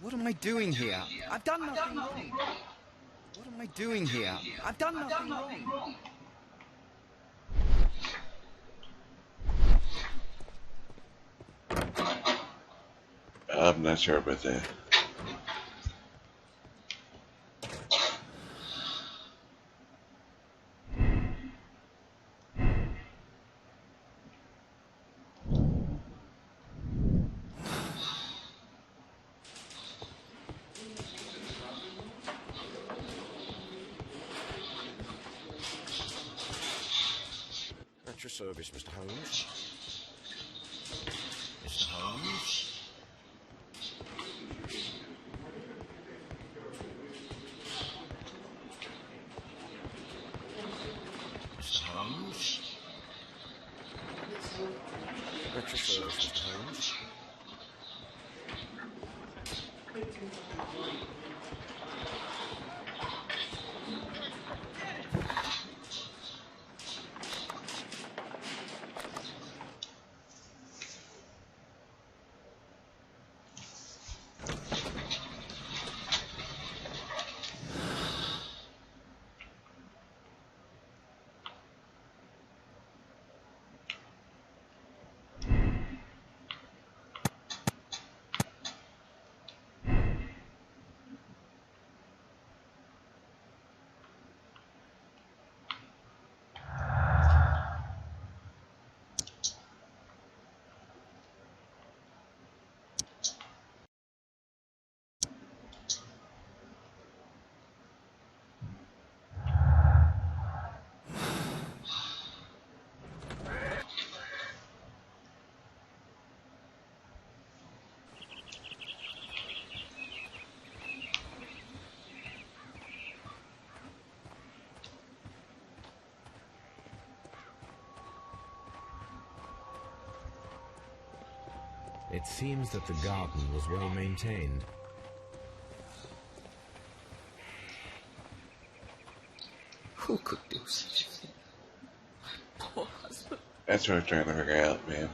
What am I doing here? I've done nothing wrong. What am I doing here? I've done nothing wrong. I'm not sure about that. At your service, Mr. Holmes. Mr. Holmes? Mr. Holmes? At your service, Mr. Holmes. It seems that the garden was well maintained. Who could do such a thing? My poor husband. That's what I'm trying to figure out, man.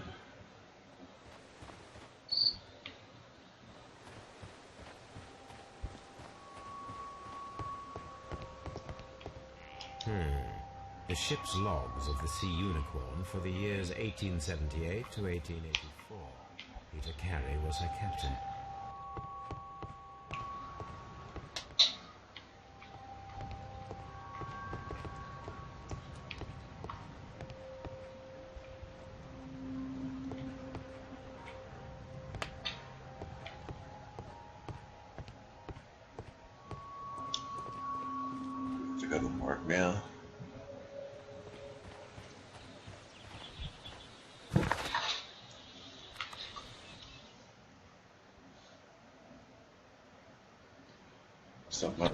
The ship's logs of the Sea Unicorn for the years 1878 to 1884. Peter Carey was her captain. To go to work now. Something.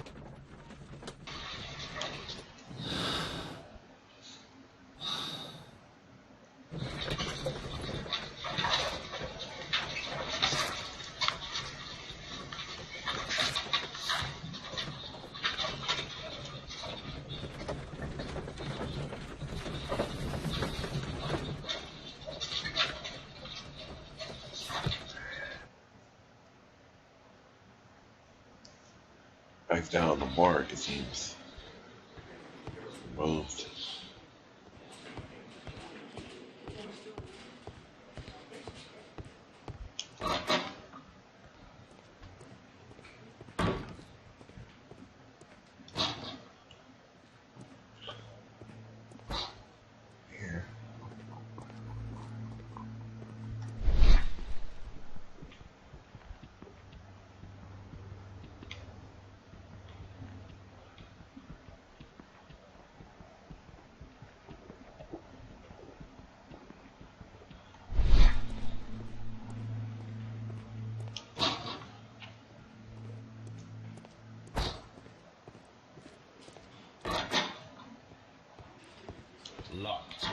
Back down the mark, it seems. Moved. Here. Locked.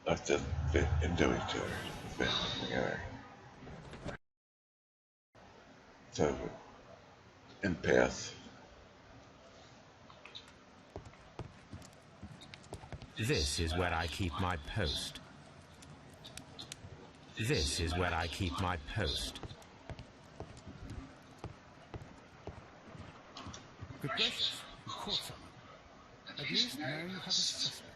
Left didn't fit into each other. Fit together. So, impasse. This is where I keep my post. This is where I keep my post. Good gracious, you caught someone. At least now you have a suspect.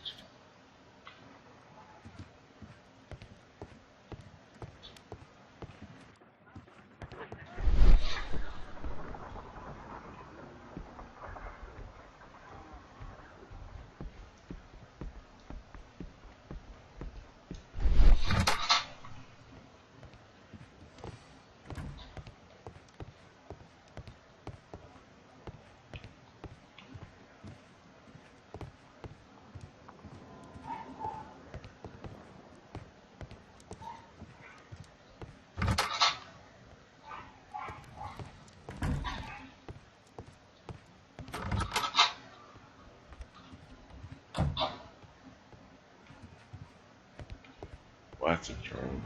What's a drone?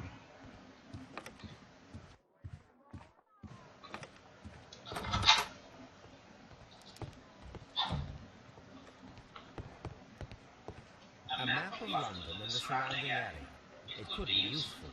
A map of London and the surrounding area. It could be useful.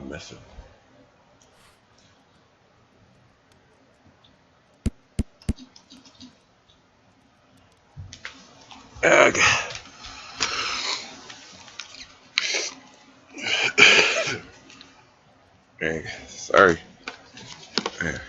I'm missing. Ugh. Ugh. Sorry. Ugh.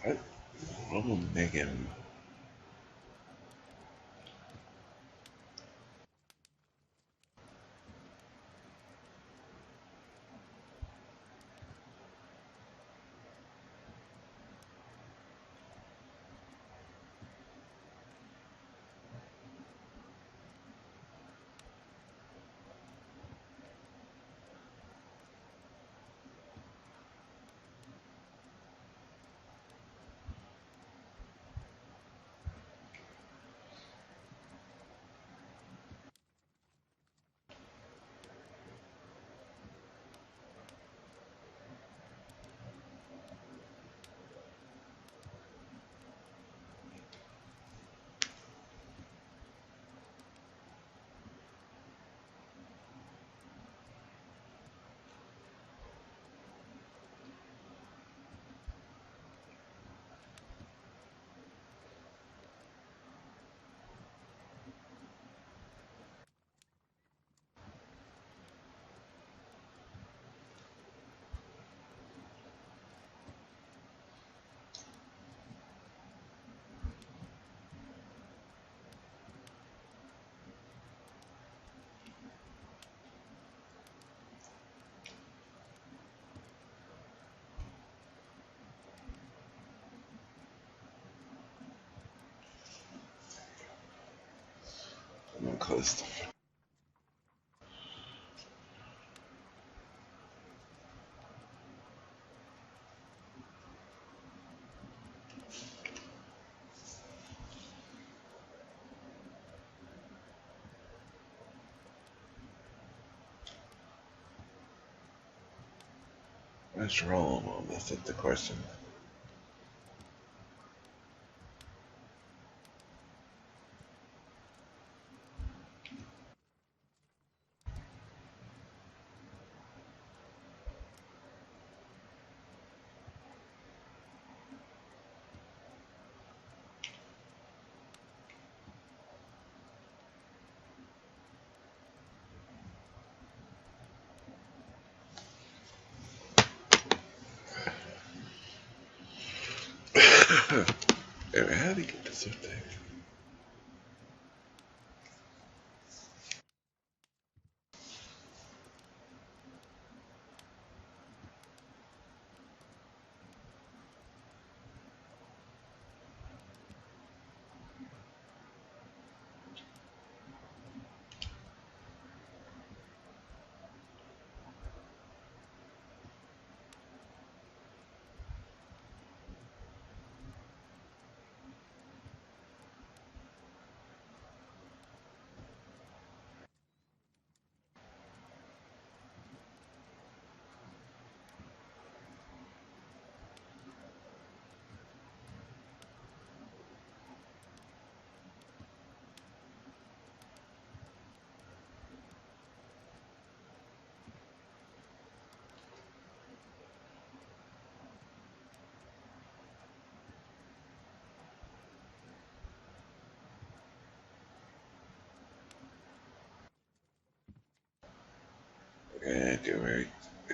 What? Oh, Megan. I'm close. What's wrong on this? That's the question. Anyway, how did he get this up there?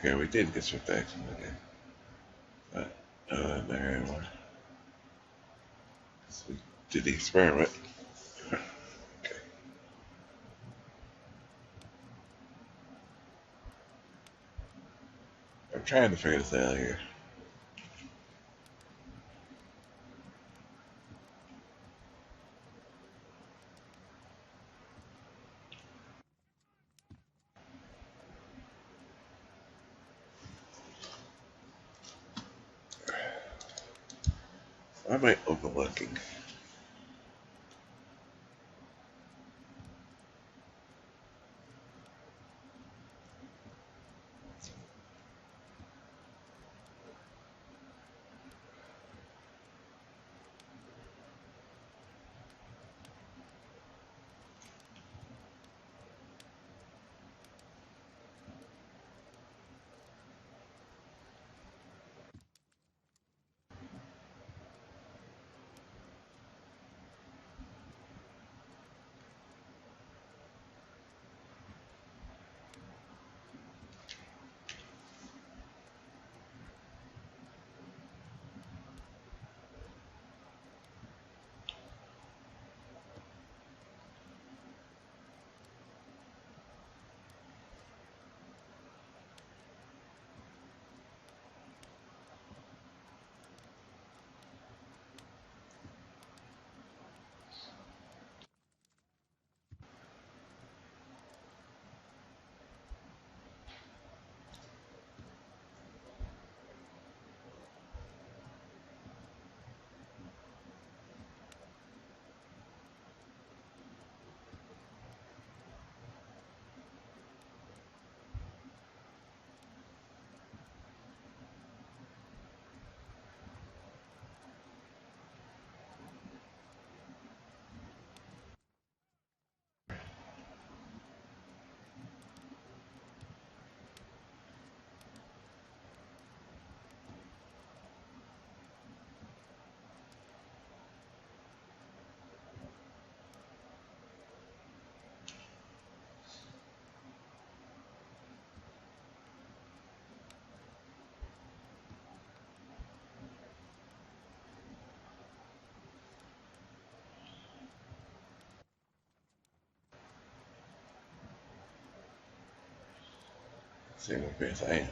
Okay, we did get some facts. Okay. There anymore. So we did the experiment. Okay. I'm trying to figure this out here. Why am I overlooking? See what face I am.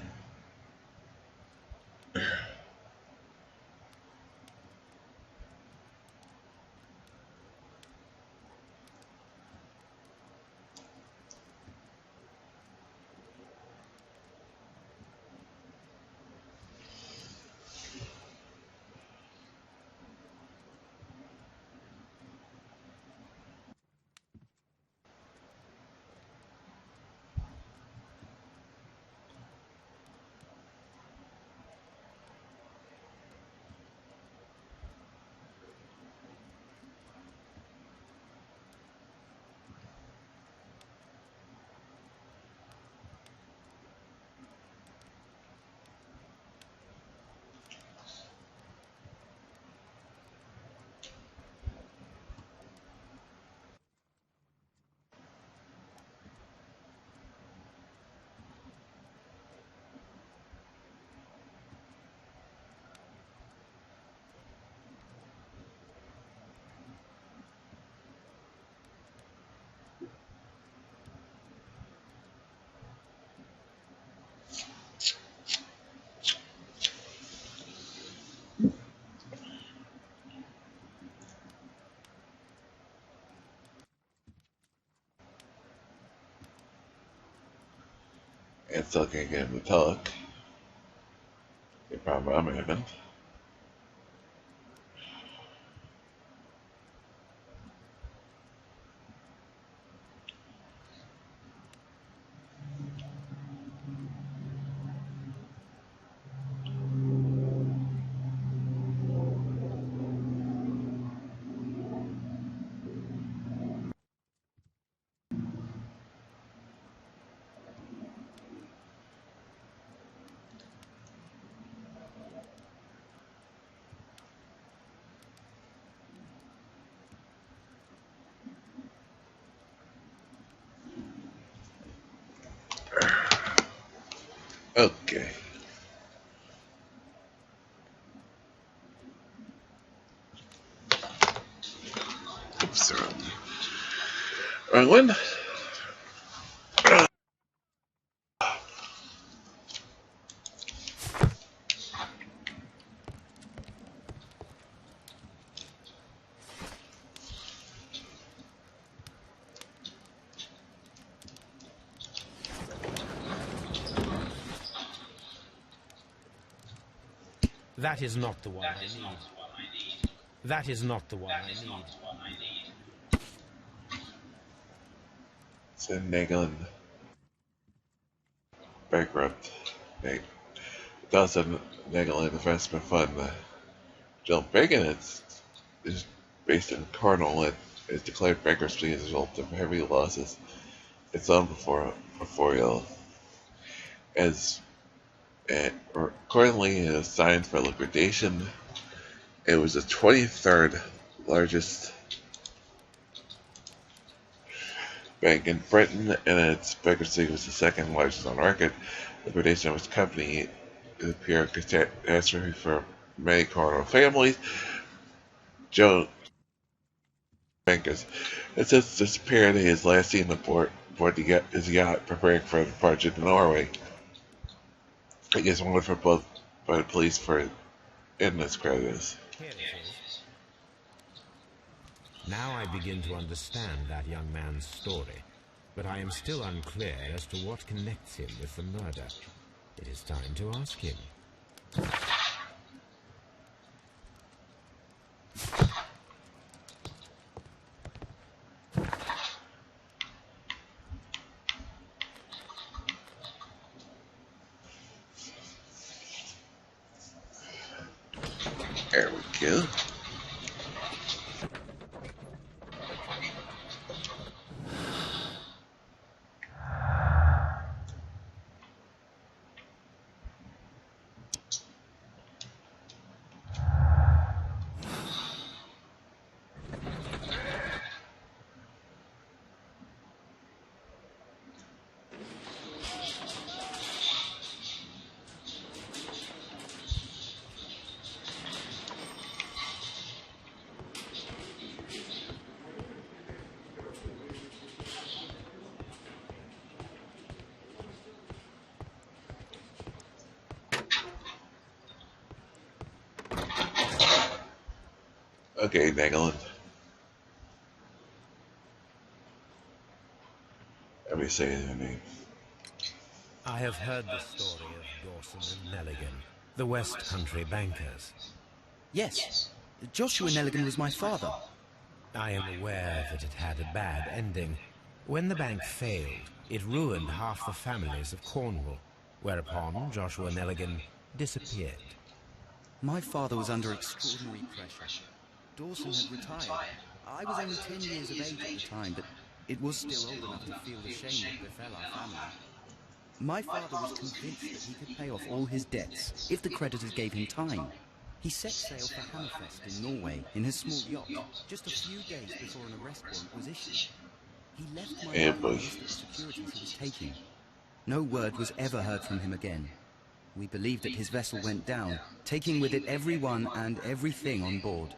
and still can't get him to talk. The problem I'm having. Okay. Oops, wrong one. That is not the one I need. That is not the one I need. It's in Nagelin. Bankrupt. Nate. Dawson Nagelin Investment Fund. Jill Bacon is based in Cardinal and is declared bankruptcy as a result of heavy losses. It's on before you as accordingly it is signed for liquidation. It was the 23rd largest bank in Britain, and its bankruptcy was the second largest on record. Liquidation of its company is a pure catastrophe for many Cardinal families. Joe Bankers has since disappeared. He is last seen aboard his yacht preparing for departure to Norway. He gets wanted for both by the police for endless creditors. Here it is. Now I begin to understand that young man's story, but I am still unclear as to what connects him with the murder. It is time to ask him. There we go. Okay, Nagelin. Let me say their name. I have heard the story of Dawson and Nelligan, the West Country bankers. Yes, Joshua Nelligan was my father. I am aware that it had a bad ending. When the bank failed, it ruined half the families of Cornwall, whereupon Joshua Nelligan disappeared. My father was under extraordinary pressure. Dawson had retired. I was only 10 years of age at the time, but it was still old enough to feel the shame that befell our family. My father was convinced that he could pay off all his debts if the creditors gave him time. He set sail for Hammerfest in Norway in his small yacht just a few days before an arrest warrant was issued. He left my mother a list of the securities he was taking. No word was ever heard from him again. We believe that his vessel went down, taking with it everyone and everything on board.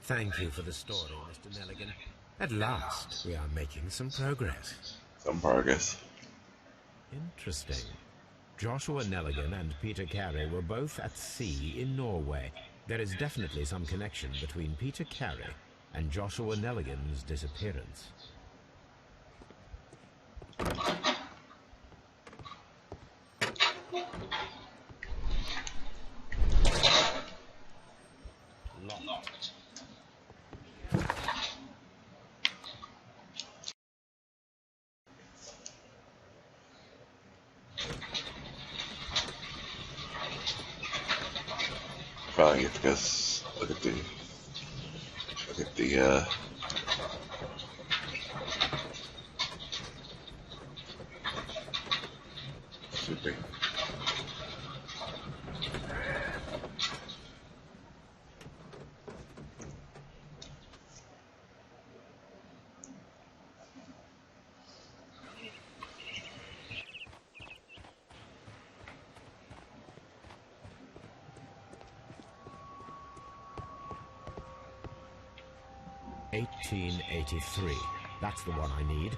Thank you for the story, Mr. Nelligan. At last, we are making some progress. Some progress. Interesting. Joshua Nelligan and Peter Carey were both at sea in Norway. There is definitely some connection between Peter Carey and Joshua Nelligan's disappearance. Locked. Probably get to go look at the super. 1883. That's the one I need.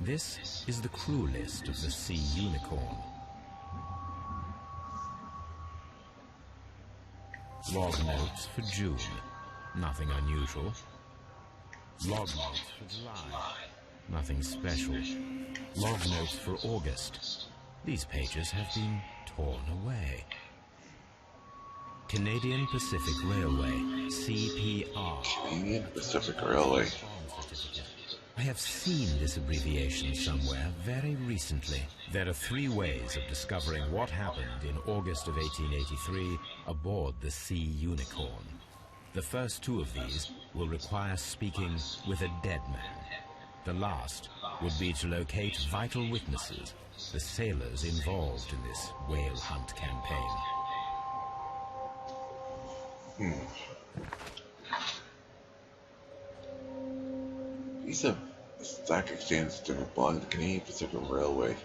This is the crew list of the Sea Unicorn. Log notes for June. Nothing unusual. Log notes for July. Nothing special. Log notes for August. These pages have been torn away. Canadian Pacific Railway, CPR. Canadian Pacific Railway. I have seen this abbreviation somewhere very recently. There are 3 ways of discovering what happened in August of 1883 aboard the Sea Unicorn. The first 2 of these will require speaking with a dead man. The last would be to locate vital witnesses, the sailors involved in this whale hunt campaign. These are stock exchange certificate belong to the Canadian Pacific Railway.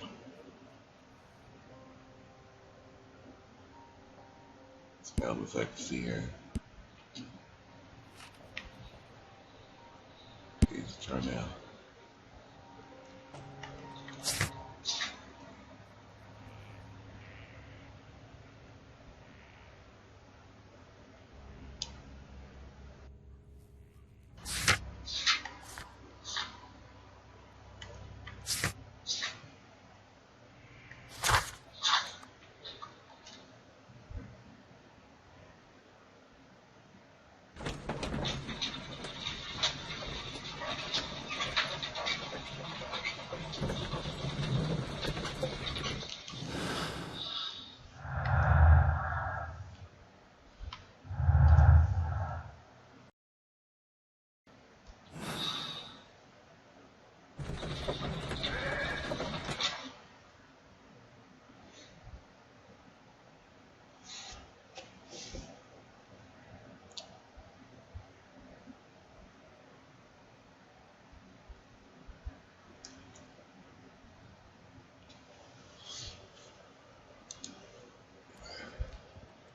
It's found with like see here. Please turn now.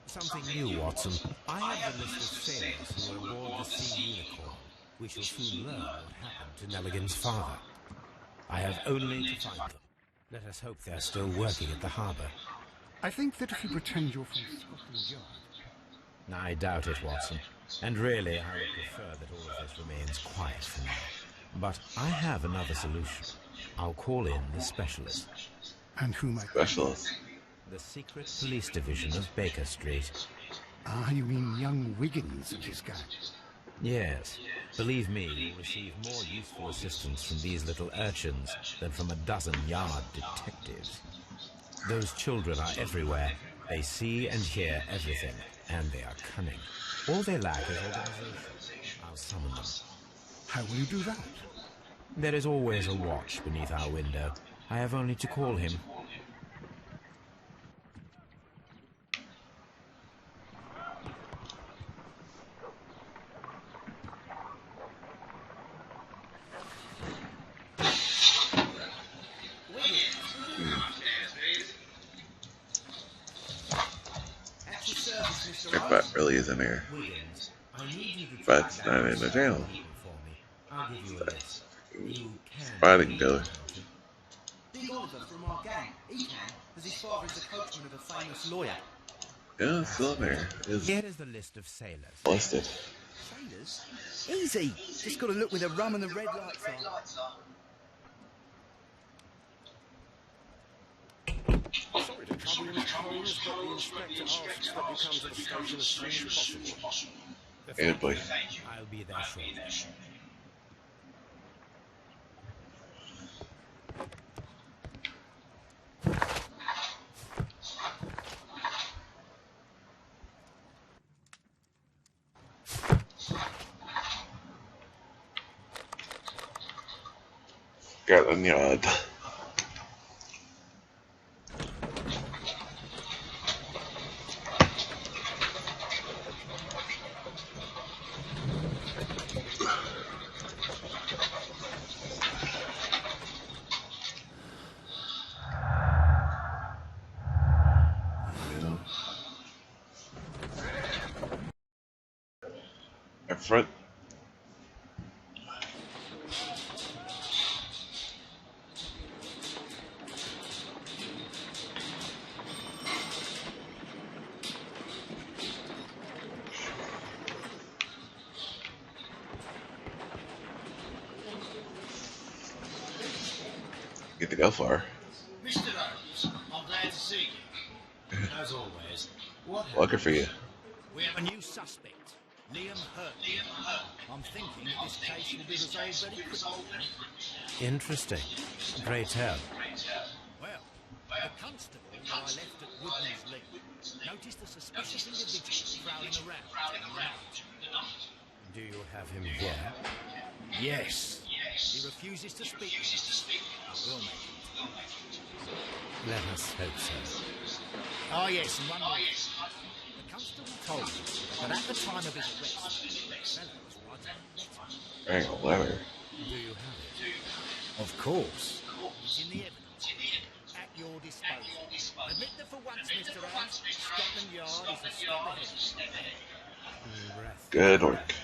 Something new, Watson. I have the list of sailors who were aboard the Sea Unicorn. We shall soon learn what happened to Nelligan's father. I have only to find them. Let us hope they're still working at the harbour. I think that if you pretend you're from Scotland Yard... I doubt it, Watson. And really, I would prefer that all of this remains quiet for now. But I have another solution. I'll call in the specialist. And who might... Specialist. The secret police division of Baker Street. Ah, you mean young Wiggins and his gang? Yes. Believe me, you'll receive more useful assistance from these little urchins than from a dozen yard detectives. Those children are everywhere. They see and hear everything, and they are cunning. All they lack is organization. I'll summon them. How will you do that? There is always a watch beneath our window. I have only to call him. If that really is in there. But it's not in the channel. Fighting killer. Big Oliver from our gang. He can, as his father is the coachman of a famous lawyer. Yeah, it's still in there. It's Here is the list of sailors. listed. Sailors? Easy. Just got to look where the rum and the red lights are. Holmes, but the inspector asks that you come to the station as soon as possible. Good boy. I'll be there shortly. Got a yard. Up front. Get to go far. Mr. Holmes, I'm glad to see you. As always, what Lucky for you. We have a new suspect, Liam Hurtley. I'm thinking that this case will be resolved very quickly. Interesting. Pray tell. Well, the constable that I left at Woodman's Lee noticed a suspicious individual prowling around in the night. Do you have him here? Yes. He refuses to speak to us. I will make him. Let us hope so. Oh, yes, and one more. The constable told me that at the time of his arrest, the fellow was writing a letter. Hang a letter. Do you have it? Of course. It's in the evidence. At your disposal. Admit that for once, Mr. Holmes, Scotland Yard is a step ahead. Breath. Good work.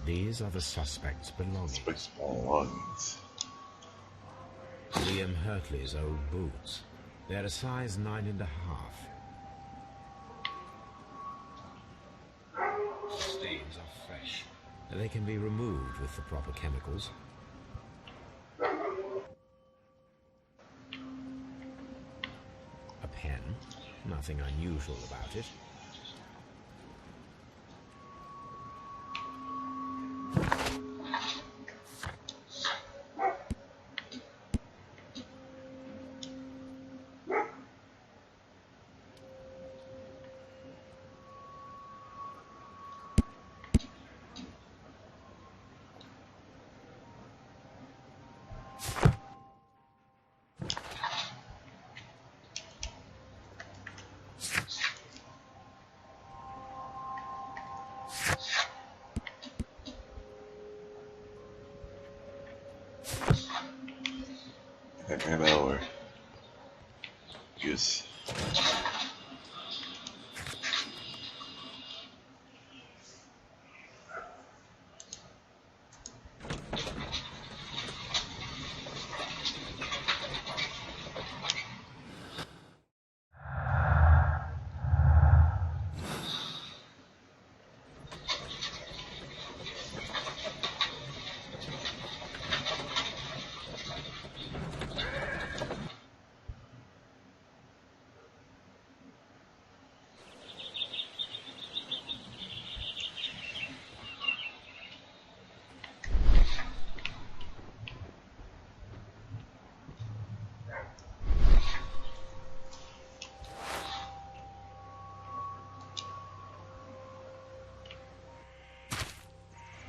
These are the suspects' belongings. Space belongings. Liam Hurtley's old boots. They're a size 9.5. The stains are fresh. They can be removed with the proper chemicals. A pen. Nothing unusual about it. Ammo or use.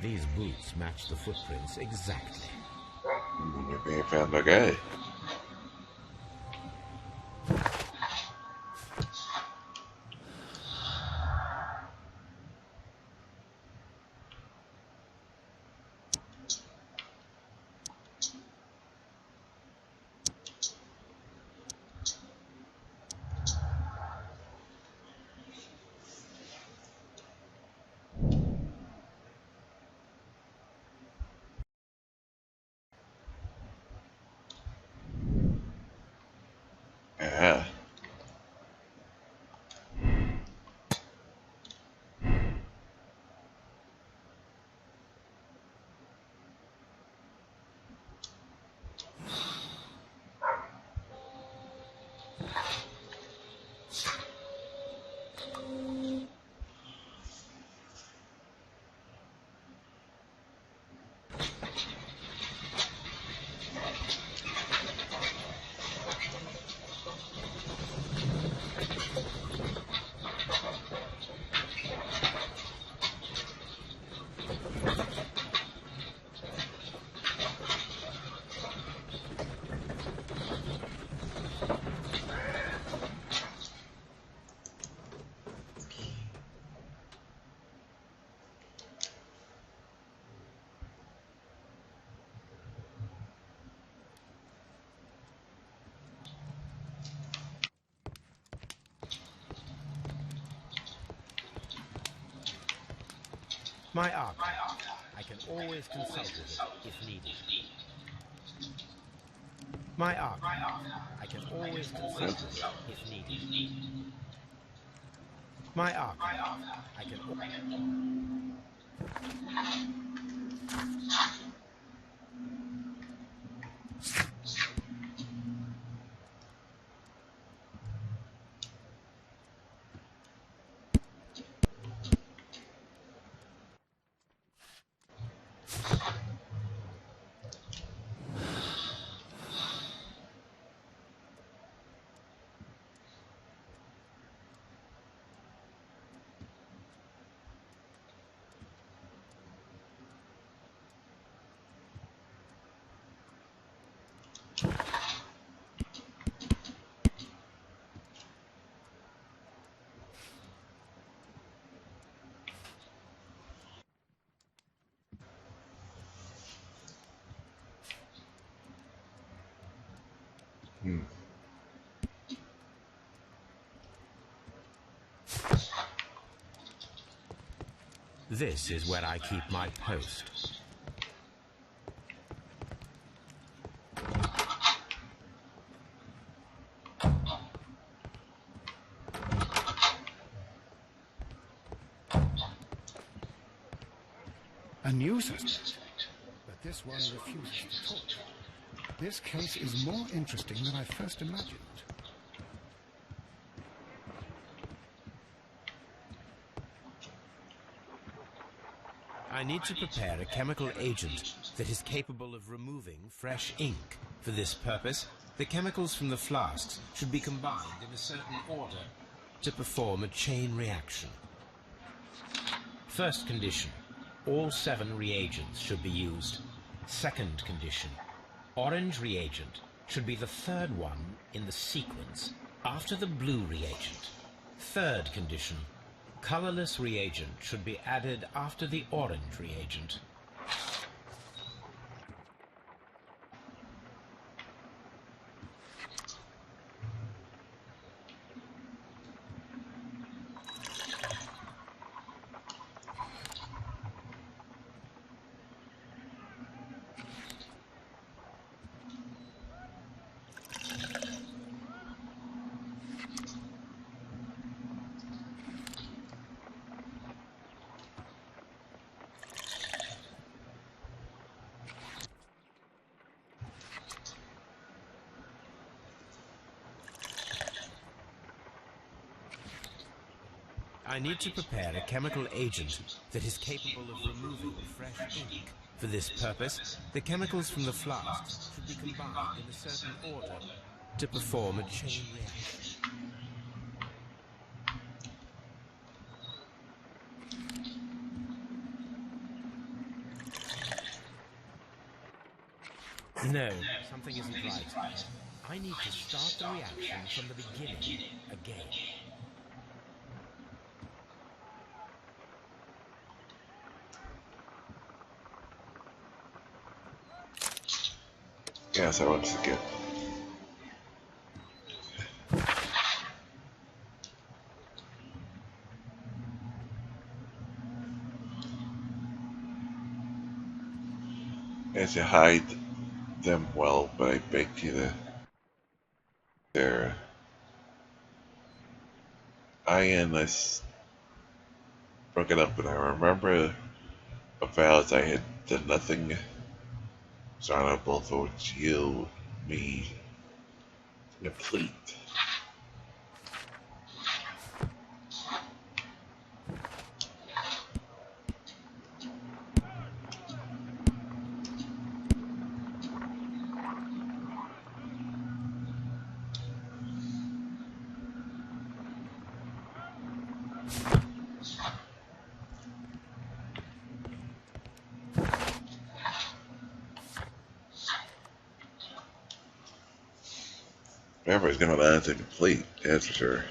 These boots match the footprints exactly. You're being found by guy. My archive. I can always consult with it if needed. My archive. I can always consult with it if needed. My archive. I can. This is where I keep my post. A new suspect, but this one refuses to talk. This case is more interesting than I first imagined. I need to prepare a chemical agent that is capable of removing fresh ink. For this purpose, the chemicals from the flasks should be combined in a certain order to perform a chain reaction. First condition, all 7 reagents should be used. Second condition, orange reagent should be the 3rd one in the sequence after the blue reagent. Third condition, colorless reagent should be added after the orange reagent. I need to prepare a chemical agent that is capable of removing fresh ink. For this purpose, the chemicals from the flasks should be combined in a certain order to perform a chain reaction. No, something isn't right. I need to start the reaction from the beginning again. Yes, I want to skip. As you hide them well, but I beg you to. They're iron is broken up, and I remember a vows I had done nothing dishonorable for which you, me, to complete. Everybody's gonna let it complete, that's for sure.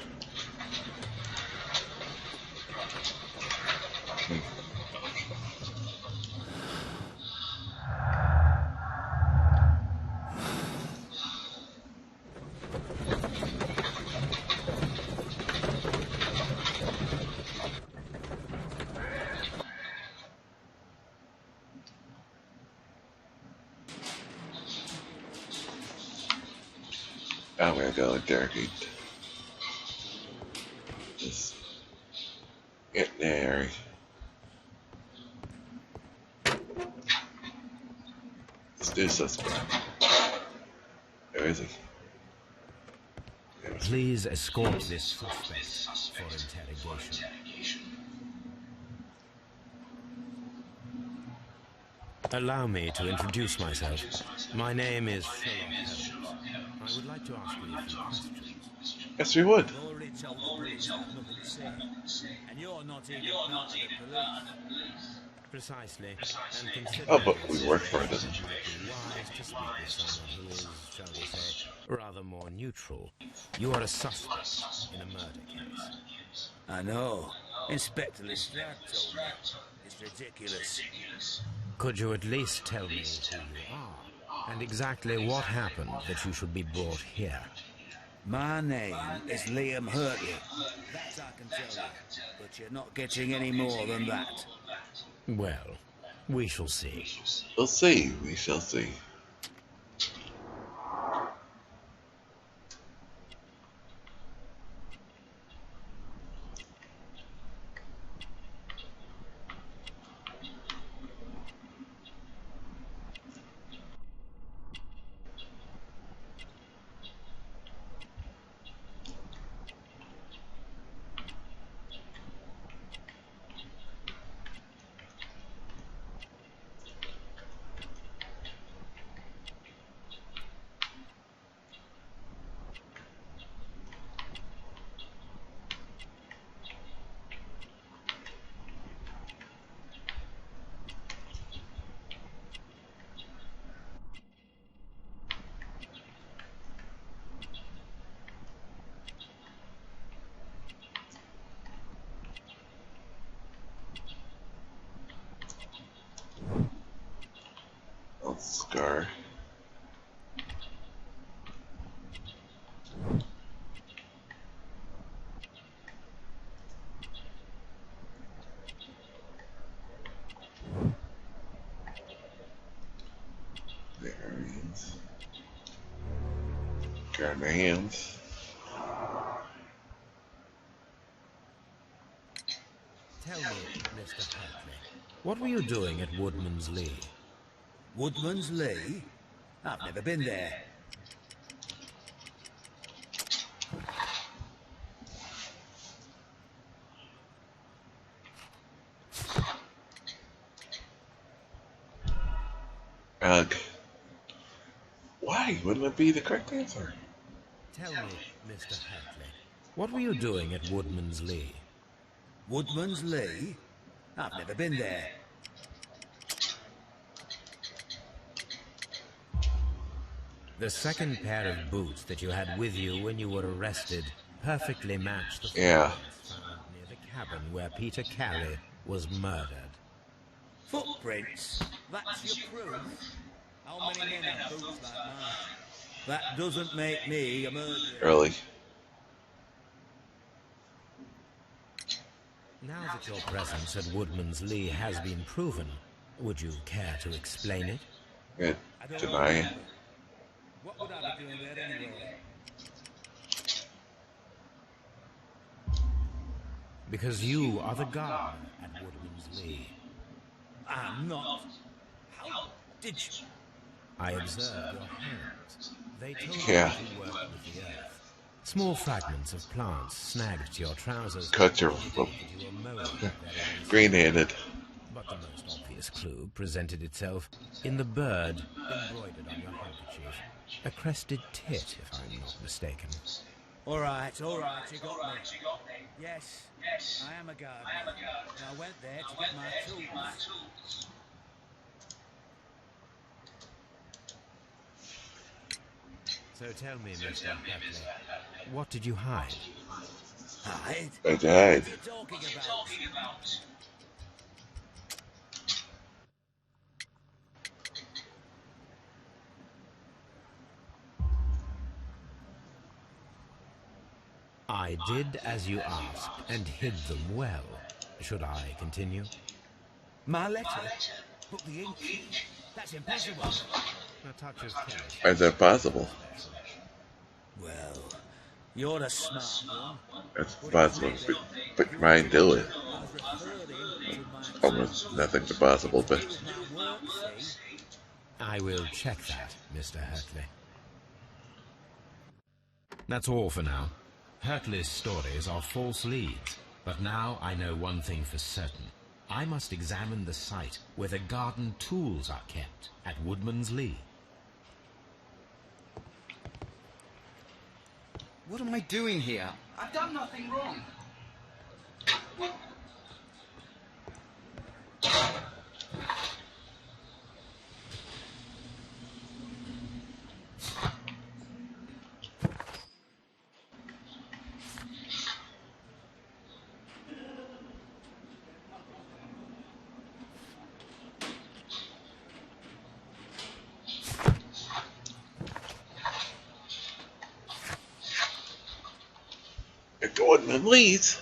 I'm gonna go interrogate this itinerary. Let's do suspect. Where is he? Please escort this suspect for interrogation. Allow me to introduce myself. My name is Sherlock Holmes. I would like to ask you a few questions. Yes, we would. I've already told the police I've nothing to say. And you're not even part of the police. Precisely. And consider Oh, but we work for it, doesn't it wise to speak with someone who is, shall we say, rather more neutral. You are a suspect in a murder case. I know. Inspector Lestrade told me. It's ridiculous. Could you at least tell me who you are, and exactly what happened that you should be brought here? My name is Liam Hurtley. That I can tell you. But you're not getting any more than that. Well, we shall see. We'll see. We shall see. Scar. Bearings. Guard my hands. Tell me, Mr. Hartley, what were you doing at Woodman's Lee? Woodman's Lee? I've never been there. Why wouldn't it be the correct answer? Tell me, Mr. Hartley, what were you doing at Woodman's Lee? Woodman's Lee? I've never been there. The second pair of boots that you had with you when you were arrested perfectly matched the Yeah. footprints found near the cabin where Peter Carey was murdered. Footprints? That's your proof? How many men have boots like mine? That doesn't make me a murderer. Early. Now that your presence at Woodman's Lee has been proven, would you care to explain it? Good. Deny it. What would I be doing there anyway? Because you are the gardener at Woodman's Lee. I'm not. How did you? I observed your hands. They told Yeah. me you worked with the earth. Small fragments of plants snagged to your trousers. Cut your indicated that you were mowing their areas. green-handed. But the most obvious clue presented itself in the bird embroidered on your handkerchief. A crested tit, if I'm not mistaken. All right, you got me. Yes, I am a gardener, and I went there to get my tools. So tell me, Mr. Hatley, what did you hide? Hide? I died. What are you talking about? I did as you asked and hid them well. Should I continue? My letter? But the ink? That's impossible. A touch of chemistry. Is that possible? Special. Well, you're a smart one. That's But it possible. could be. But You mind do it. I was referring to my Almost tools. nothing impossible, To but prove my work, see? I will check that, Mr. Hurtley. That's all for now. Hurtley's stories are false leads, but now I know one thing for certain. I must examine the site where the garden tools are kept at Woodman's Lee. What am I doing here? I've done nothing wrong. Gordon leads.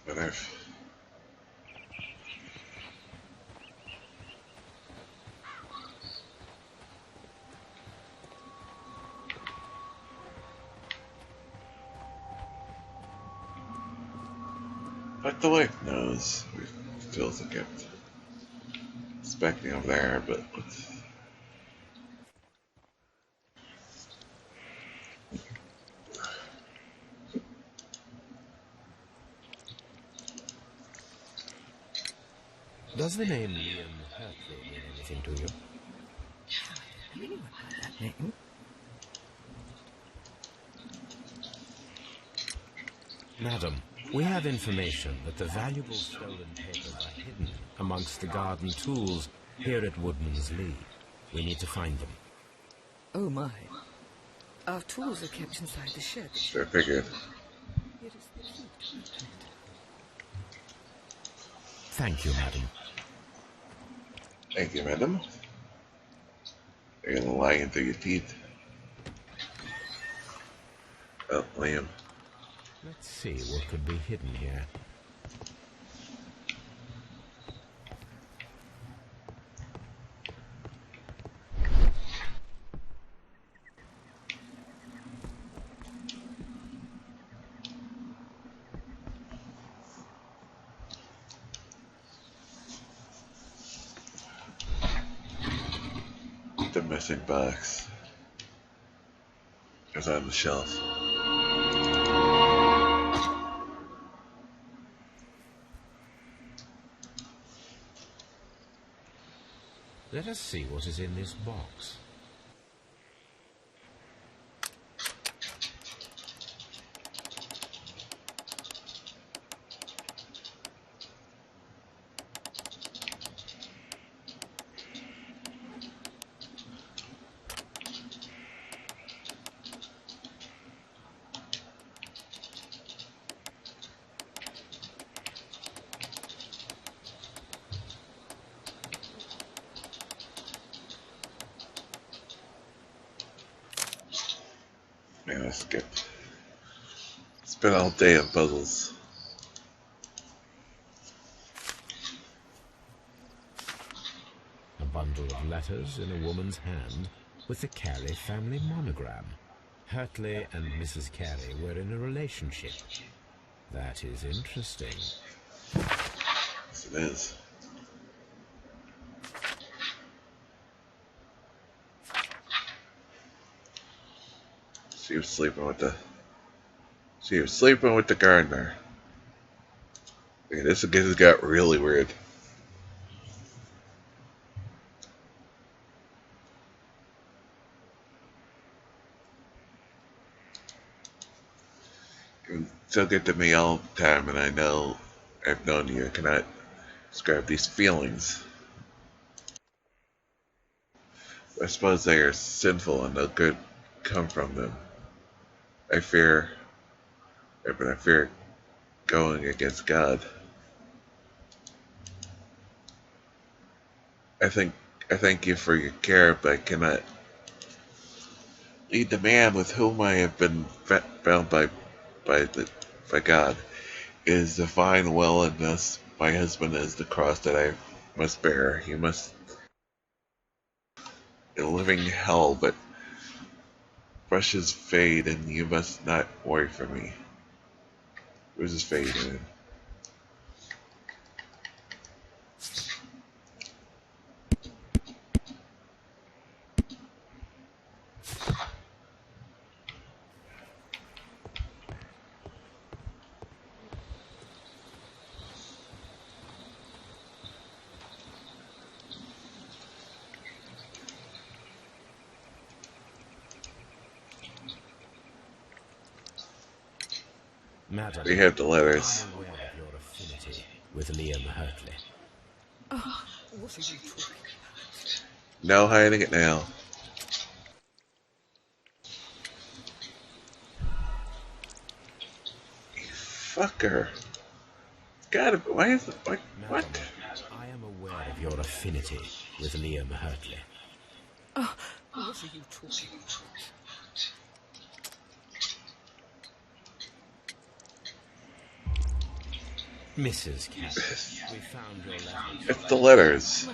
But like the wife knows, we still kept expecting over there, but Does the name Liam Hurtley mean anything to you? I don't know anyone by that name. Madam, we have information that the valuable stolen papers are hidden amongst the garden tools here at Woodman's Lee. We need to find them. Oh my. Our tools are kept inside the shed. sure figured. It is the key to open it. Thank you, madam. Thank you, madam. You're gonna lie into your teeth. Oh, Liam. Let's see what could be hidden here. The missing box is on the shelf. Let us see what is in this box. Man, I skipped. Spent all day on puzzles. bundle of letters in a woman's hand with the Carey family monogram. Hurtley and Mrs. Carey were in a relationship. That is interesting. Yes, it is. She was sleeping with the gardener. Yeah, this got really weird. You still get to me all the time, and I know I've known you. I cannot describe these feelings. I suppose they are sinful and no good come from them. I fear going against God. I thank you for your care, but I cannot lead the man with whom I have been bound by God. It is divine will, and thus my husband is the cross that I must bear. You must in a living hell, but brushes fade, and you must not worry for me. Where's his fade, man? Madam, We have the letters. I'm aware of your affinity with Liam Hurtley. Oh, what are you talking about? No hiding it now. You fucker. Gotta be. Why is it? What? Madam, I am aware of your affinity with Liam Hurtley. Oh, what are you talking about? Mrs. Carey, we found your letters. It's the letters.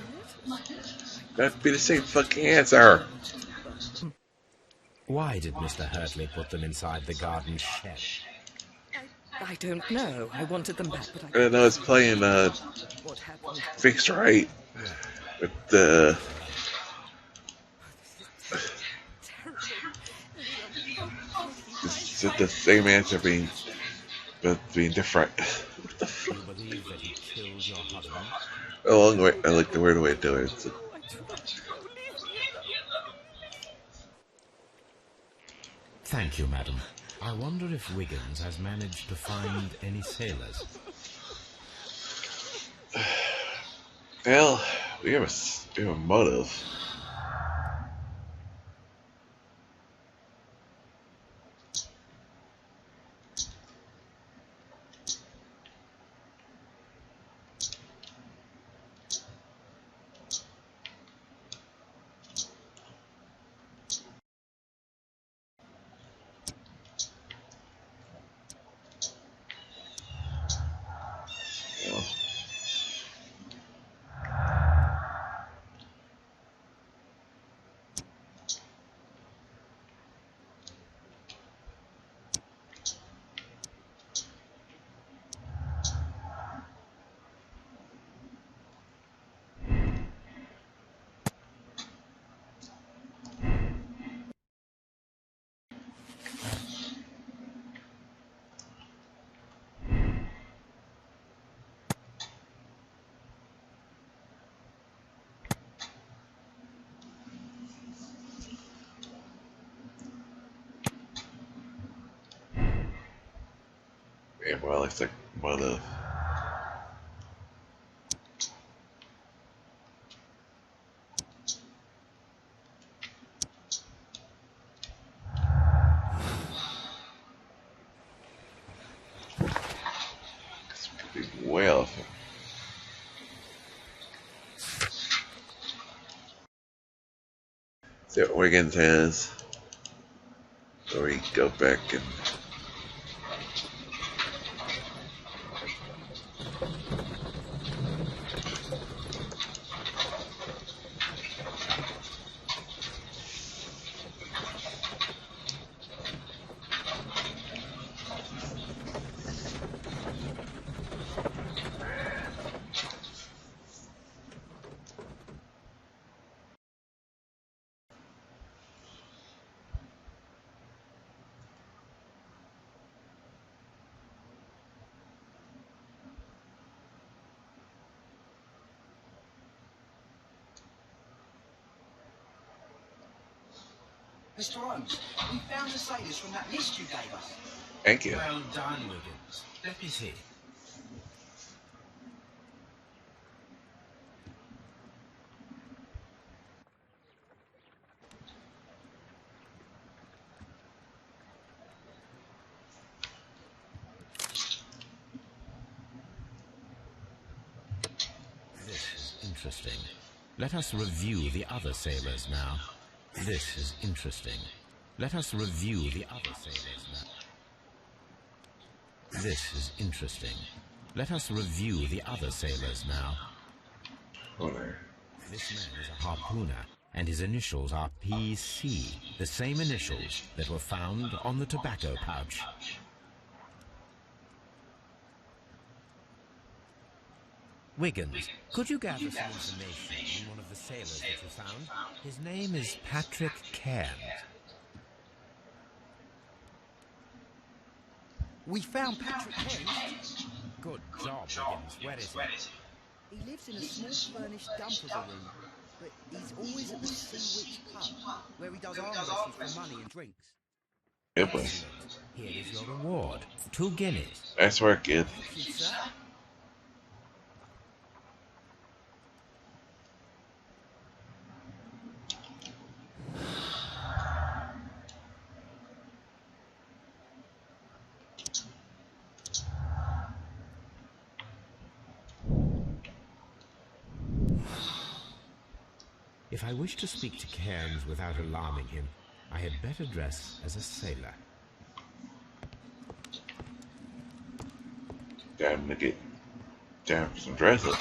That'd be the same fucking answer. Why did Mr. Hurtley put them inside the garden shed? I don't know. I wanted them back, but I don't know. It's playing what happened? Fixed Right. With the it's the same answer being different. What the fuck? You believe that he killed your husband? Oh, I like the weird way to do it. It's Thank you, madam. I wonder if Wiggins has managed to find any sailors. well, we have a motive. Yeah, well, it's like motive. This could be way off. See what Wiggins has. Or we go back and Mr. Holmes, we found the sailors from that list you gave us. Thank you. Well done, Wiggins. Let me see. This is interesting. Let us review the other sailors now. This is interesting. Let us review the other sailors now. This is interesting. Let us review the other sailors now. This man is a harpooner, and his initials are PC, the same initials that were found on the tobacco pouch. Wiggins, could you gather some information on one of the sailors that you found? His name is Patrick Cairns. We found Patrick Cairns. Good job, Wiggins. Where is he? He lives in a small furnished dump of a room, but he's always at the Sea Witch pub, where he does arm wrestling for money and drinks. Good place. Here is your reward. 2 guineas. Nice work, kid. Thank you, sir. If I wish to speak to Cairns without alarming him, I had better dress as a sailor. Time to get down for some dress up.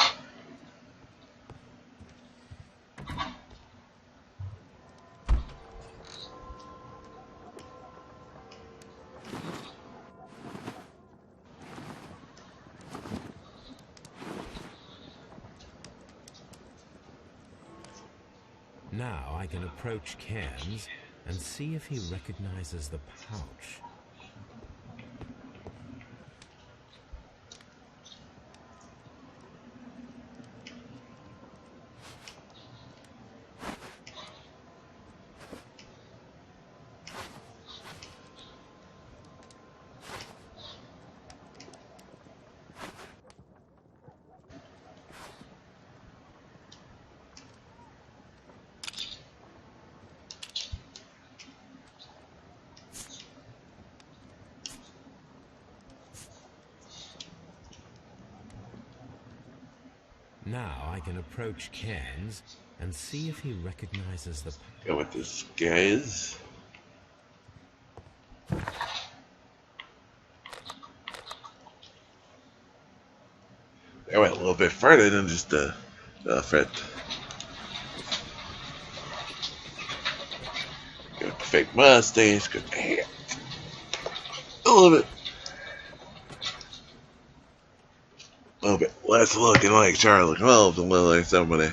Now I can approach Cairns and see if he recognizes the pouch. Now I can approach Cairns and see if he recognizes the... Go with this, guys. They went a little bit further than just the Fred. Got the fake mustache, got the hair. A little bit. A little bit less looking like Sherlock Holmes and more like somebody.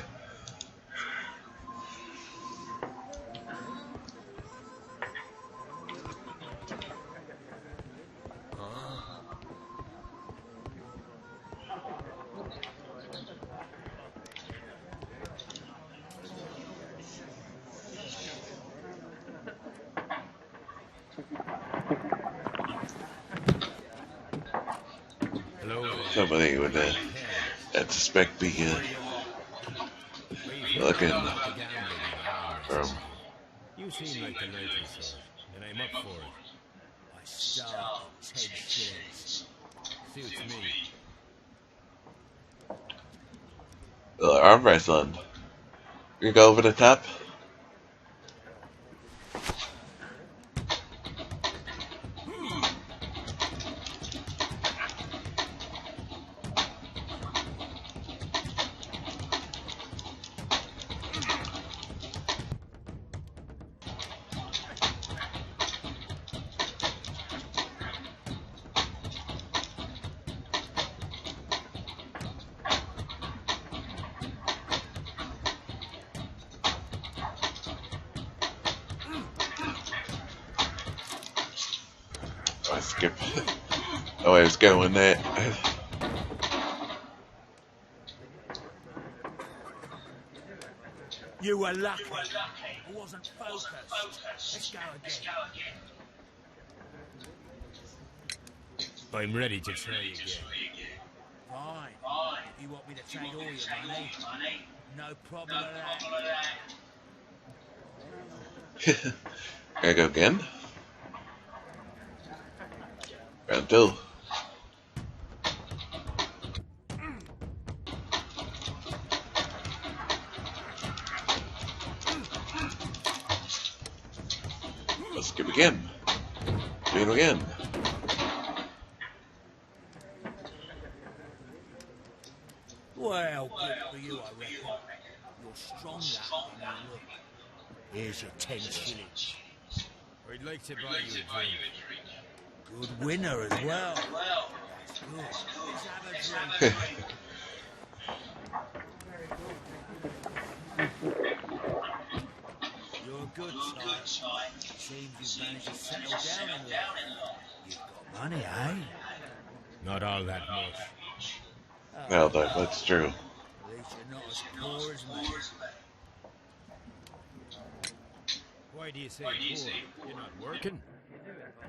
Somebody would that suspect be looking from. You seem like the local sort, and I'm up for it. I start at 10 shillings. Suits me. Arm wrestling. You go over the top. I skip. Oh, I was going there. You were lucky. I wasn't focused. Let's go again. I'm ready to try again. Fine. If you want me to take all your money, no problem with that. Gotta go again. Round 2. Let's skip again. Do it again. Well, good for you, I reckon. You're stronger than you look. Here's your 10 shillings. I'd like to buy you a drink. Good winner as well. That's good. Let's have a drink. You're a good child. Seems you've managed to settle down in life. You've got money, eh? Not all that much. No, that's true. At least you're not as poor as me. Why do you say poor? You're not working?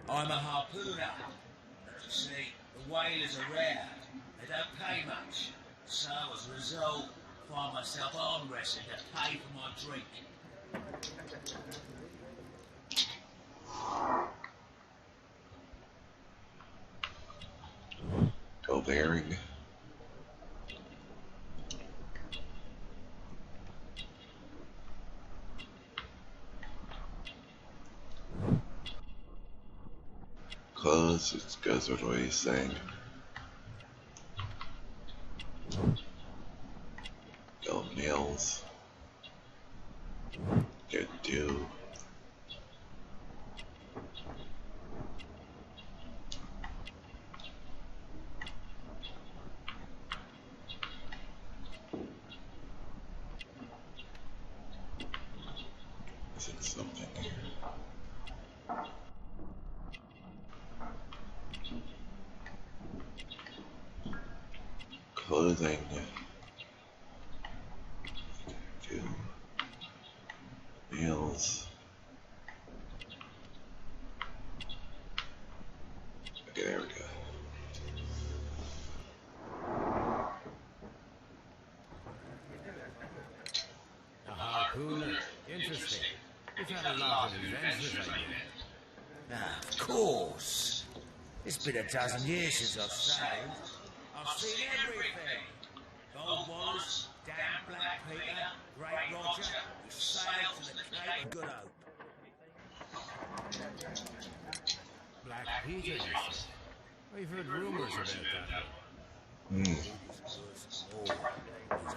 I'm a harpooner. You see, the whalers are rare. They don't pay much. So, as a result, I find myself arm wrestling to pay for my drink. Go bearing. Close, it goes with what he's saying. Go nails. Get do. Is it something here? Clothing. Do. Meals. Okay, there we go. A harpooner. Interesting. You've had a lot of adventures, I guess. Of course. It's been a dozen years since I've sailed. I've seen everything. Gold Wallace, Dan Black Peter, Great Roger. We sailed to the Cape of Good Hope. Black Peter, you said. I've heard rumors about that. He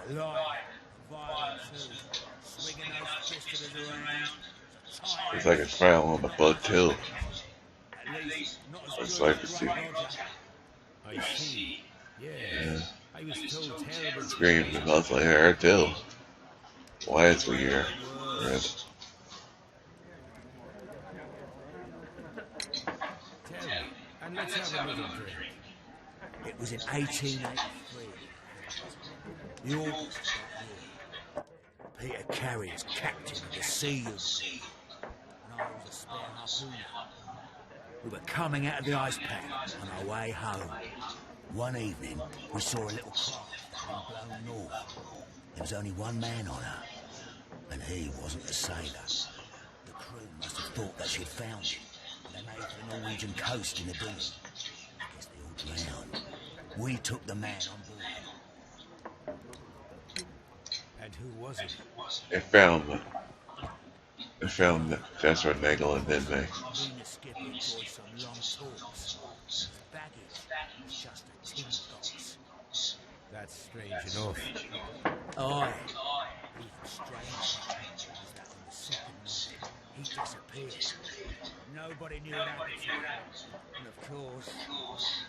was alive, violent too, swinging those pistols around. Looks like it's file on the boat too. At least not as Looks good like as it's Great Roger. I see. Yes. Yeah. I was told terrible Screams and lots like her too. Why is we here? Red. Tell me, and let's have another drink. It was in 1883. The August that year. Peter Carey was captain of the Sea Union, and I was a spare harpooner. We were coming out of the ice pack on our way home. One evening, we saw a little craft that had been blown north. There was only one man on her, and he wasn't a sailor. The crew must have thought that she'd found it, and they made for the Norwegian coast in a dinghy. I guess they all drowned. We took the man on board. And who was it? They found Jasper Nagelin, didn't they? Me and the skipper enjoyed some long talks. His baggage was just a tin box. That's strange enough. Aye. Even stranger was that on the second night, he disappeared. Nobody knew what happened to him. And of course,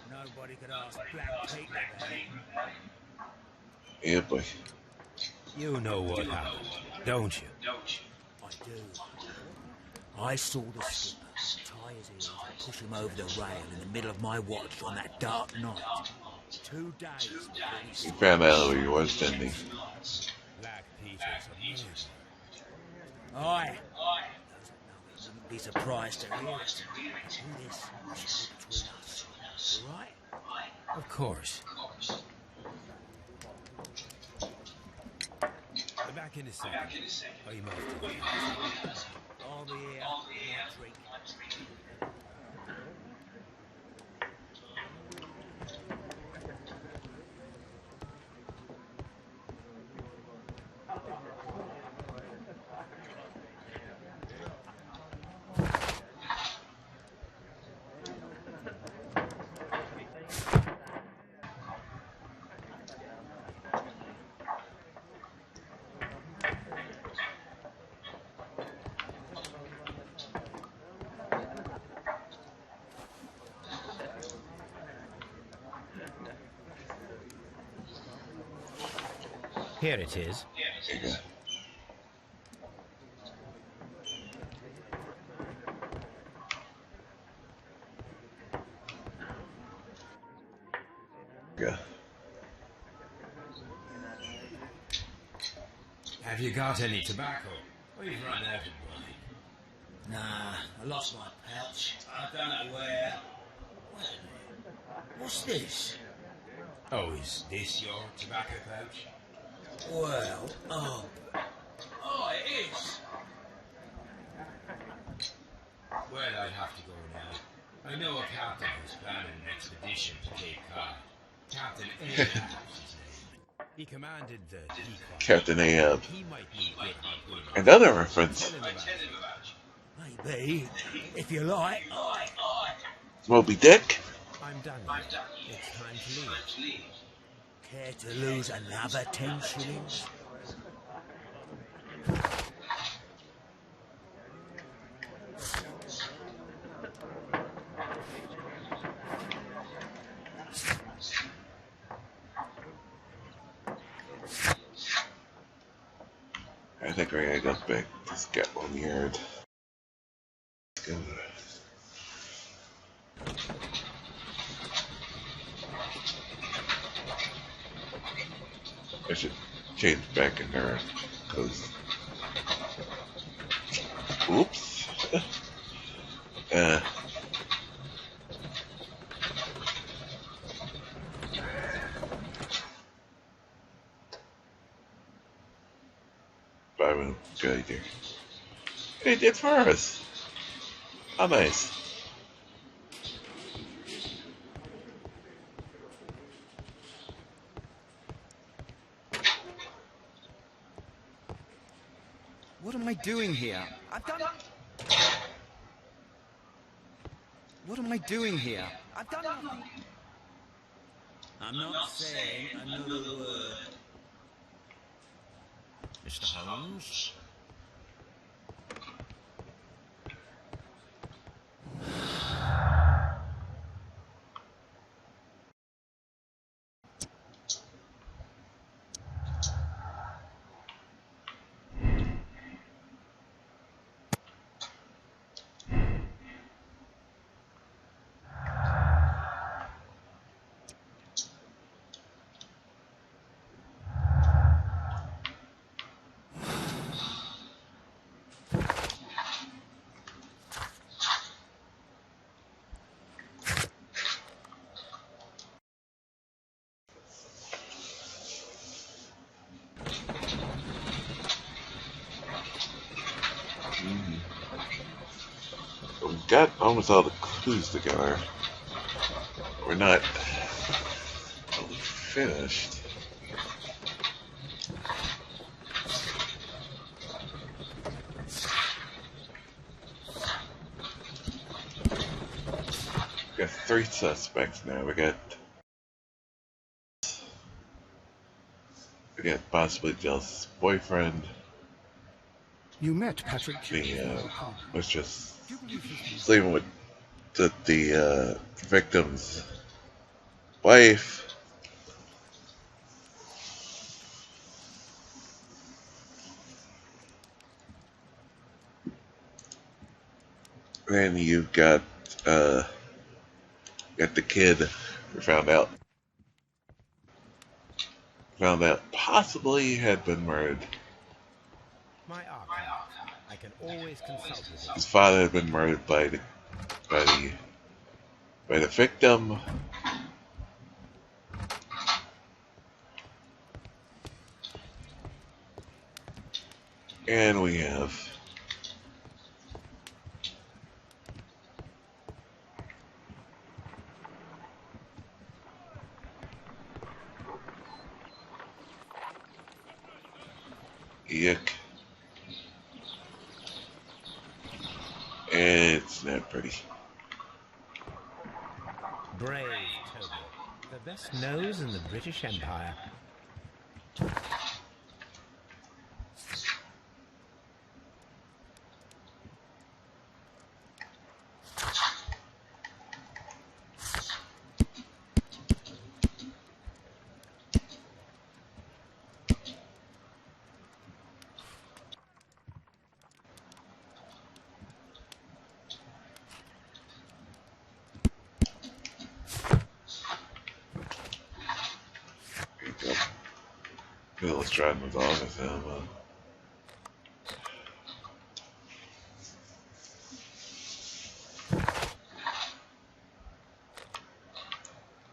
nobody could ask Black Peter about him. Yeah, boy. You know what happened, don't you? I do. I saw the skipper tie his heels and push him over the rail in the middle of my watch on that dark night. 2 days before he He found out who he was, didn't he? Black Peter's a murderer. Aye. Those that know it wouldn't be surprised to hear it. All this will stay between us. All right? Of course. Back in a second. I'm off to the castle. I'll be here. Might drink. Here it is. There you go. Yeah. Have you got any tobacco? We've run out of money. Nah, I lost my pouch. I don't know where. Wait a minute. What's this? Oh, is this your tobacco pouch? Well, oh, it is. Well, I have to go now. I know a captain who's planning an expedition to Cape Cod. Captain Ahab is his name. He commanded the decoy. Captain Ahab. He might need good harpooners. Another reference. Tell him about it. Maybe, if you like. Moby Dick. I'm done. It's time to leave. Care to lose another 10 shillings? I think we're gonna go back to Scotland Yard. Let's go. I should change back in there, cause oops. But I'm good here. It did for us. How nice. What am I doing here? I've done... What am I doing here? I've done nothing. I'm not saying another word. Mr. Holmes? We've got almost all the clues together. We're not totally finished. We got 3 suspects now. We got possibly Jill's boyfriend. You met Patrick Was just sleeping with the victim's wife. Then you've got the kid who found out possibly had been murdered. My archive. can always consult with it. His father had been murdered by the victim. And we have yuck. It's not pretty. Brave Toby, the best nose in the British Empire. Let's try and move on with him.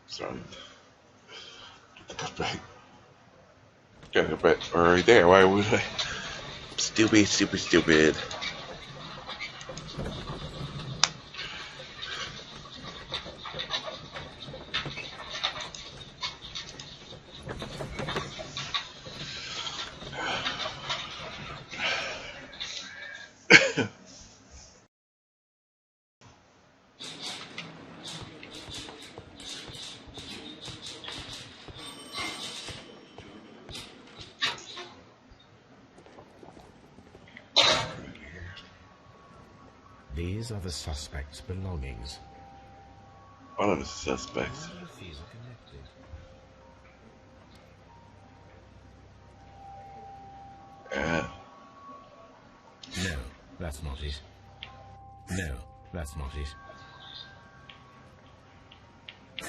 Sorry. Gotta go back. Right there. Why would I? Stupid, stupid, stupid. These are the suspect's belongings. One of the suspects. All of these are connected. No, that's not it. No, that's not it.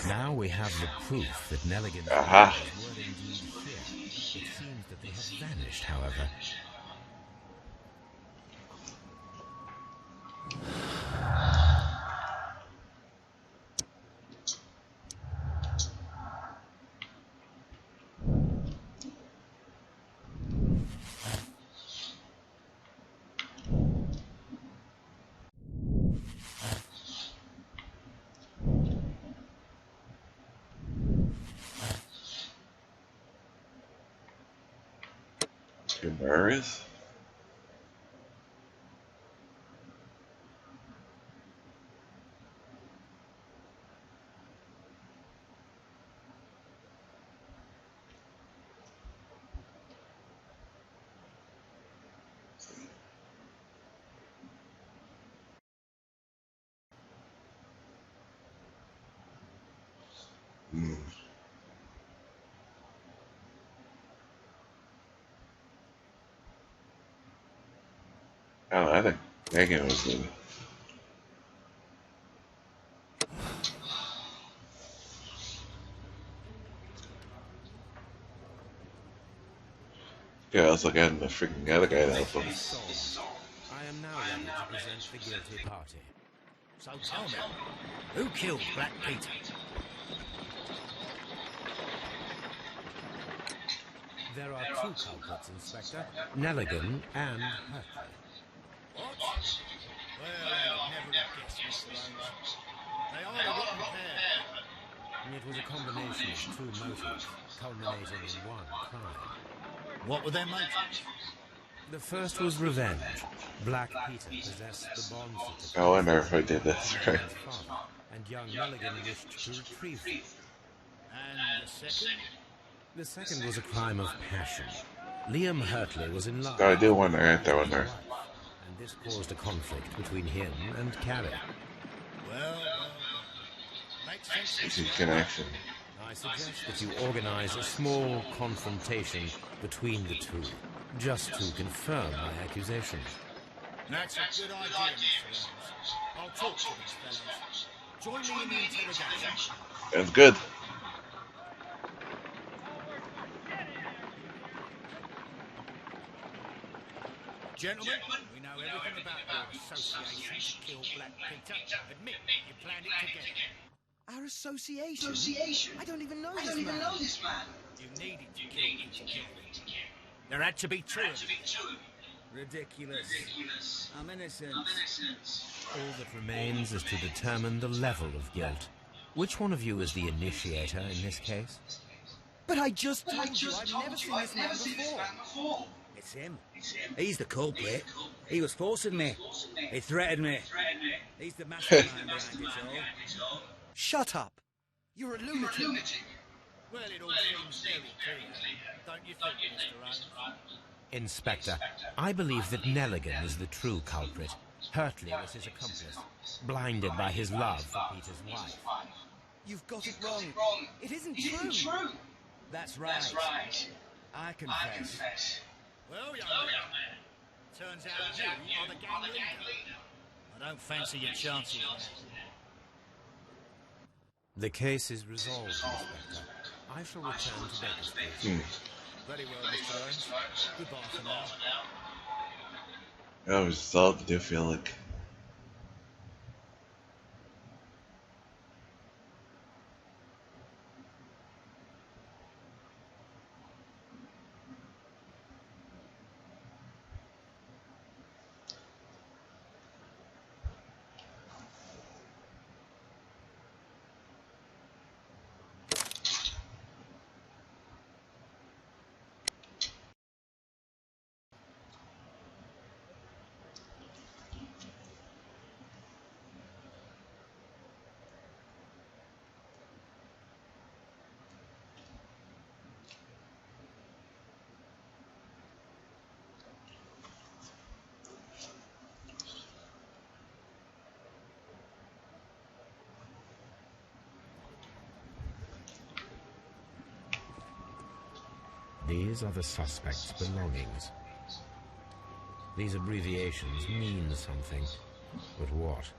Now we have the proof that Nelligan's were indeed here. It seems that they have vanished, however. Chimeras? Oh, I think Megan was the... Yeah, I was looking at the freaking other guy that helped him. I am now ready to present the guilty party. So tell me, who killed Black Peter? There are two culprits, Inspector. Nelligan and Hertley. What? Well, I never have guessed, Mr. Holmes. They are a rotten pair. It was a combination of two motives, culminating in one crime. What were their motives? The first was revenge. Black Peter possessed the bond certificate. I wonder if I did this right. And young Nelligan wished to retrieve them. And the second? The second was a crime of passion. Liam Hertley was in love. I do wonder at that one there. And this caused a conflict between him and Carrie. Well, makes sense. Easy connection. I suggest that you organize a small confrontation between the two, just to confirm my accusations. That's a good idea, Mr. Holmes. I'll talk to these fellows. Join me in the interrogation. That's good. Gentlemen, we know everything about your association to kill Black Peter. Admit you planned it together. Our association? I don't even know this man. You needed to kill Peter Carey. There had to be two of you. Ridiculous. I'm innocent. All that remains is to determine the level of guilt. Which one of you is the initiator in this case? But I just told you I've never seen this man before. It's him. He's the culprit. He was forcing me. He threatened me. He's the mastermind behind it all. Shut up. You're a lunatic. Well, it all seems very clear, don't you think, Mr. Holmes? Inspector, I believe that Nelligan is the true culprit. Hurtley was his accomplice, blinded by his love for Peter's wife. You've got it wrong. It isn't true. That's right. I confess. Well, young man, turns out you are the gang leader. I don't fancy your chances now. The case is resolved, Inspector. I shall return to Baker Street. Very well, Mr. Holmes. Goodbye for now. That was solved, I feel like. These are the suspect's belongings. These abbreviations mean something, but what?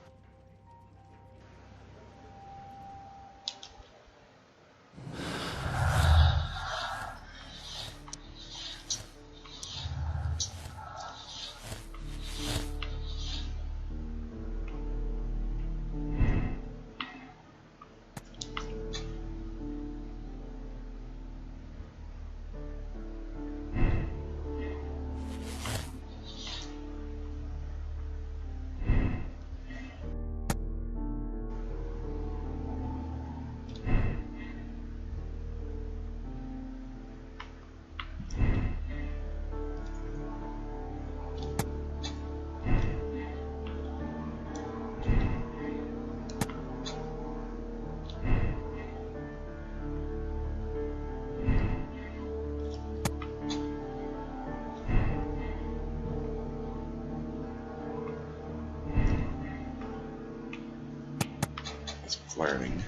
Learning.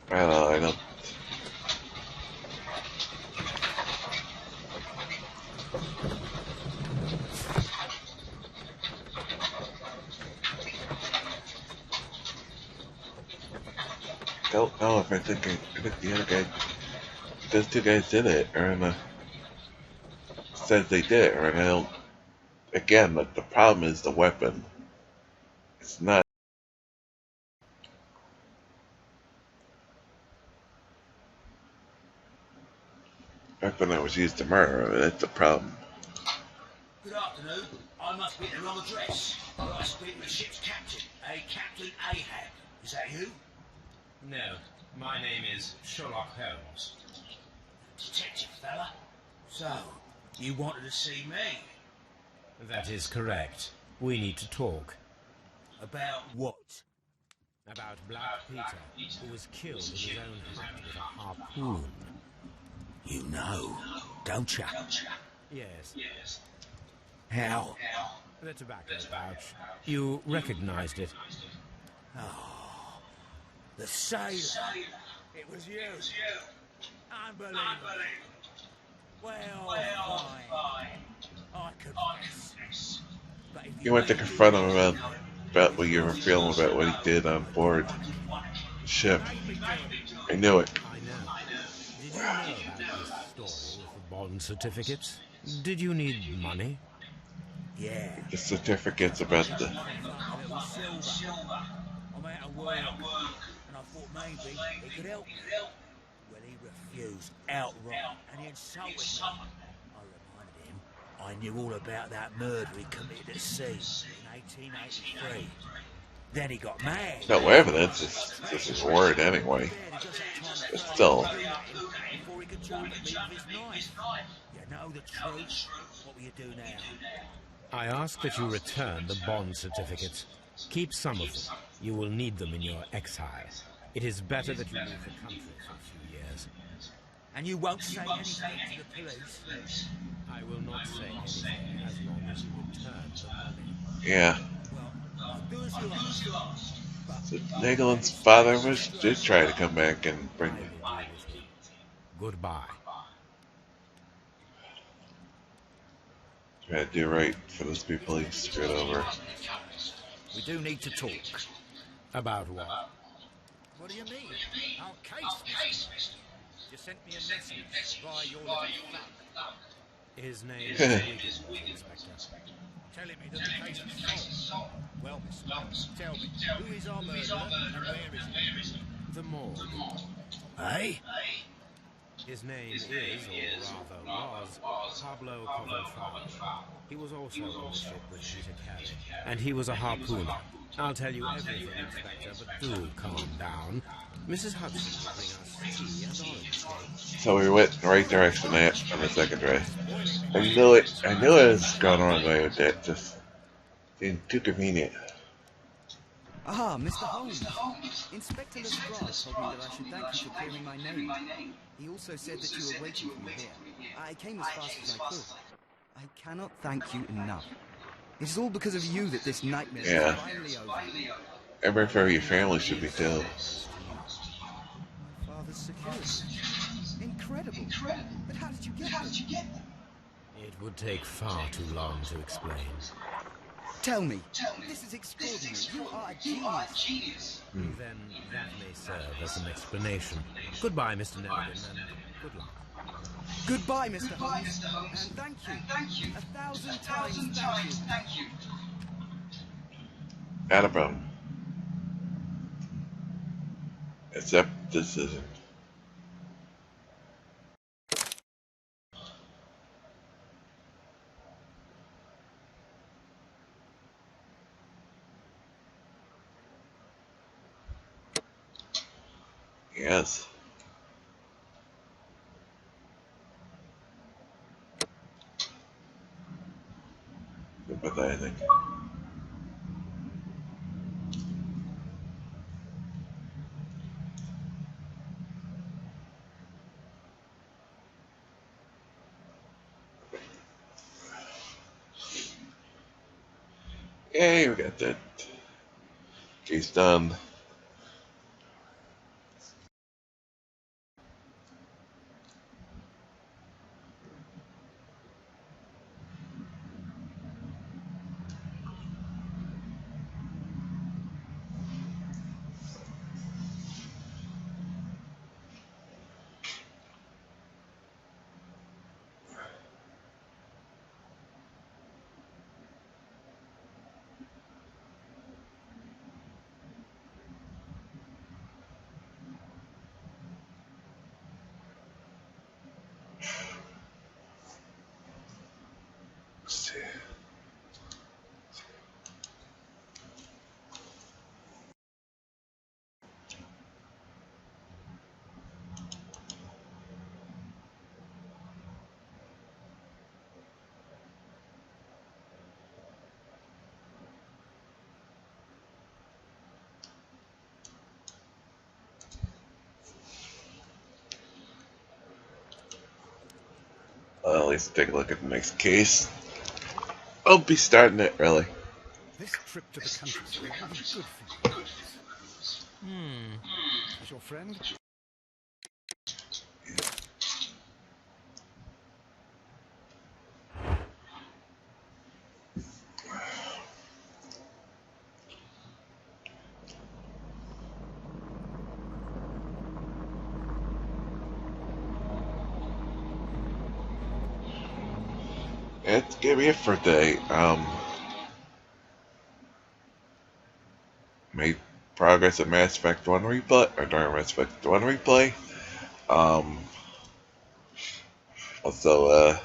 I don't. Don't know if I think the other guy, those two guys did it, or says they did it, or I don't. Again, like the problem is the weapon. It's not. Weapon that was used to murder. That's the problem. Good afternoon. I must be at the wrong address. Could I speak to the ship's captain, a Captain Ahab? Is that you? No, my name is Sherlock Holmes. Detective fella? So, you wanted to see me? That is correct. We need to talk. About what? About Black Peter, who was killed in his own hand with a harpoon. You know, don't you? Yes, How? the tobacco pouch. You recognized it. Oh, the sailor. It was you. Unbelievable. Well, fine. I confess. But if You you went to really do confront him want to about what you were feeling about what he did on board the ship. I knew it. I know. Did you know about this story with the bond certificates? Did you need money? Yeah. The certificates about the. A little silver. I'm out of work, and I thought maybe he could help me. Well, he refused outright, and he insulted me. I reminded him I knew all about that murder he committed at sea in 1883. Then he got mad. No evidence. It's his word anyway. But still. Before he could jump at me with his knife. You know the truth. What will you do now? I ask that you return the bond certificates. Keep some of them. You will need them in your exile. It is better that you leave the country for a few years. And you won't say anything to the police? I will not say anything as long as you return the money. Yeah. Well, I'll do as you ask. So Nicholas' father did try to come back and bring I me. will deal with him. Goodbye. Try to do right for those people he screwed over. We do need to talk. About what? What do you mean? Our case, mister. You sent me a message via your little thug. His name is Wiggins, Inspector. Telling me that the case is solved. Well, mister, tell me, who is our murderer and where is he? The morgue. Hey? His name is, or rather was, Pablo Coventry. He was also on the ship with Peter Carey, and he was a harpooner. I'll tell you everything, Inspector, but do calm down. Mrs. Hudson will bring us tea and orange cake. So we went in the right direction on the second try. I knew it. I knew it was going the wrong way with that. Just seemed too convenient. Ah, Mr. Holmes. Inspector Lestrade told me that I should thank you for clearing my name. He also said that you were waiting for me here. I came as fast as I could. I cannot thank you enough. It is all because of you that this nightmare is finally over. Every for your family should be too. My father's security. Incredible. But how did you get them? It would take far too long to explain. Tell me. This is extraordinary. You are a genius. Then that may serve as an explanation. Goodbye, Mr. Nelligan, and good luck. Goodbye, Mr. Holmes. And thank you. 1,000 times thank you. Not a problem. Accept decision. Yes. Good with that, I think. Yay, we got that case done. Well, at least take a look at the next case. I'll be starting it early. This trip to the countryside will be good for you, Holmes. Is your friend? It's gonna be it for today. Made progress at Mass Effect 1 replay, or during Mass Effect 1 replay. Also,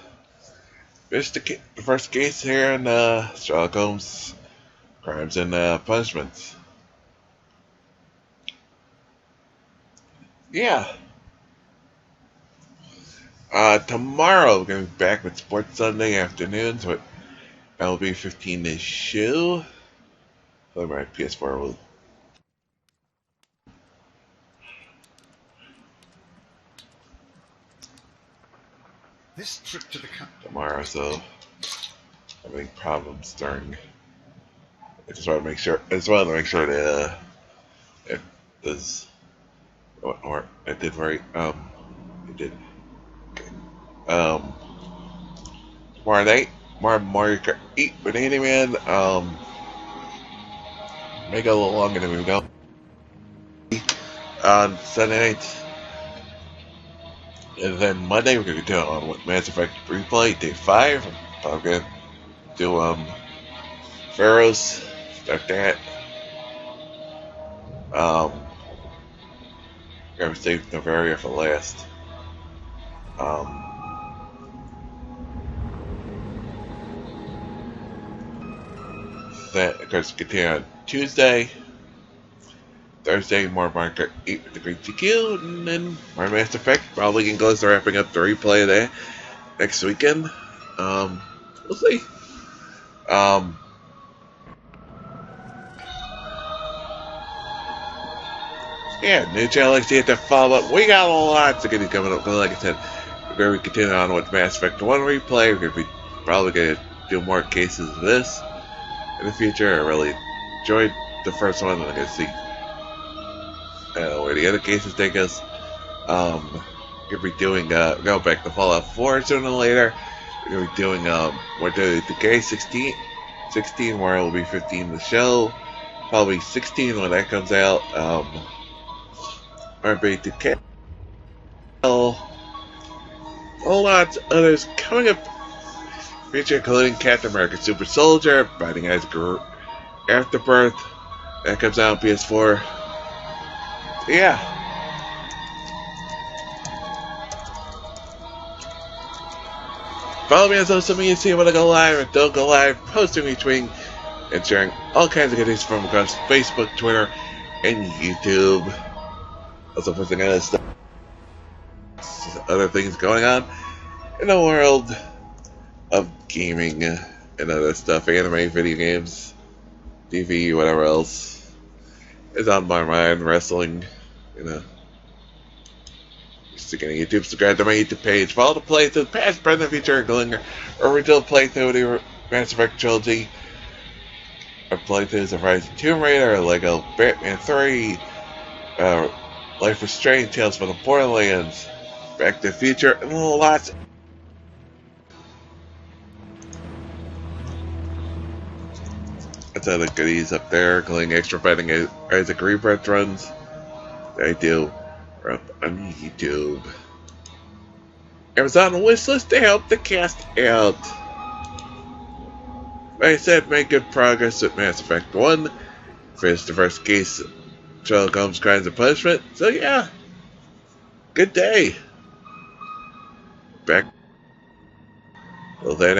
finished the first case here in Sherlock Holmes Crimes and Punishments. Yeah. Tomorrow we're going to be back with Sports Sunday afternoons with LB 15 this show. So my PS4 will. This trip to the tomorrow, so having problems during. I just want to make sure. I just wanted to make sure that it does. Or it did right. It did. Okay. Tomorrow night, more Mario Kart 8 with Andy Man. May go a little longer than we go on Sunday night. And then Monday we're gonna do on with Mass Effect Replay, Day 5. I'm gonna do Pharaohs, start that. Gotta save Novaria for last. That of course continue on Tuesday. Thursday, more Mario Kart 8 with the Great GQ, and then more Mass Effect. Probably getting close to wrapping up the replay of that next weekend. We'll see. Yeah, new channel like to hit that follow up. We got lots of goodies coming up. Like I said, we're going to be continuing on with Mass Effect 1 replay. We're going to be probably going to do more cases of this in the future. I really enjoyed the first one, and I'm going to see where the other cases take us. We're going to be doing, going back to Fallout 4 sooner or later. We're going to be doing, we're doing the case 16, where it'll be 15 the show. Probably 16 when that comes out. RB to K. A lot of others coming up. Feature including Captain America Super Soldier, Fighting Isaac Afterbirth. That comes out on PS4. Yeah. Follow me on social media, see when I go live and don't go live, posting, retweeting, and sharing all kinds of goodies from across Facebook, Twitter, and YouTube. Also posting other stuff, other things going on in the world of gaming and other stuff, anime, video games, TV, whatever else is on my mind, wrestling, you know. Just getting YouTube, subscribe to my YouTube page, follow the playthrough, past, present, future, including original playthrough of the Mass Effect trilogy, our playthroughs of Rise of Tomb Raider, Lego Batman 3, Life is Strange, Tales from the Borderlands, Back to the Future, and lots. That's other goodies up there, including extra Fighting Isaac Rebirth runs that I do are up on YouTube. Amazon wishlist to help the cast out. Like I said, made good progress with Mass Effect 1. Finished the first case, Sherlock Holmes Crimes and Punishment. So yeah, good day. Back. Well then,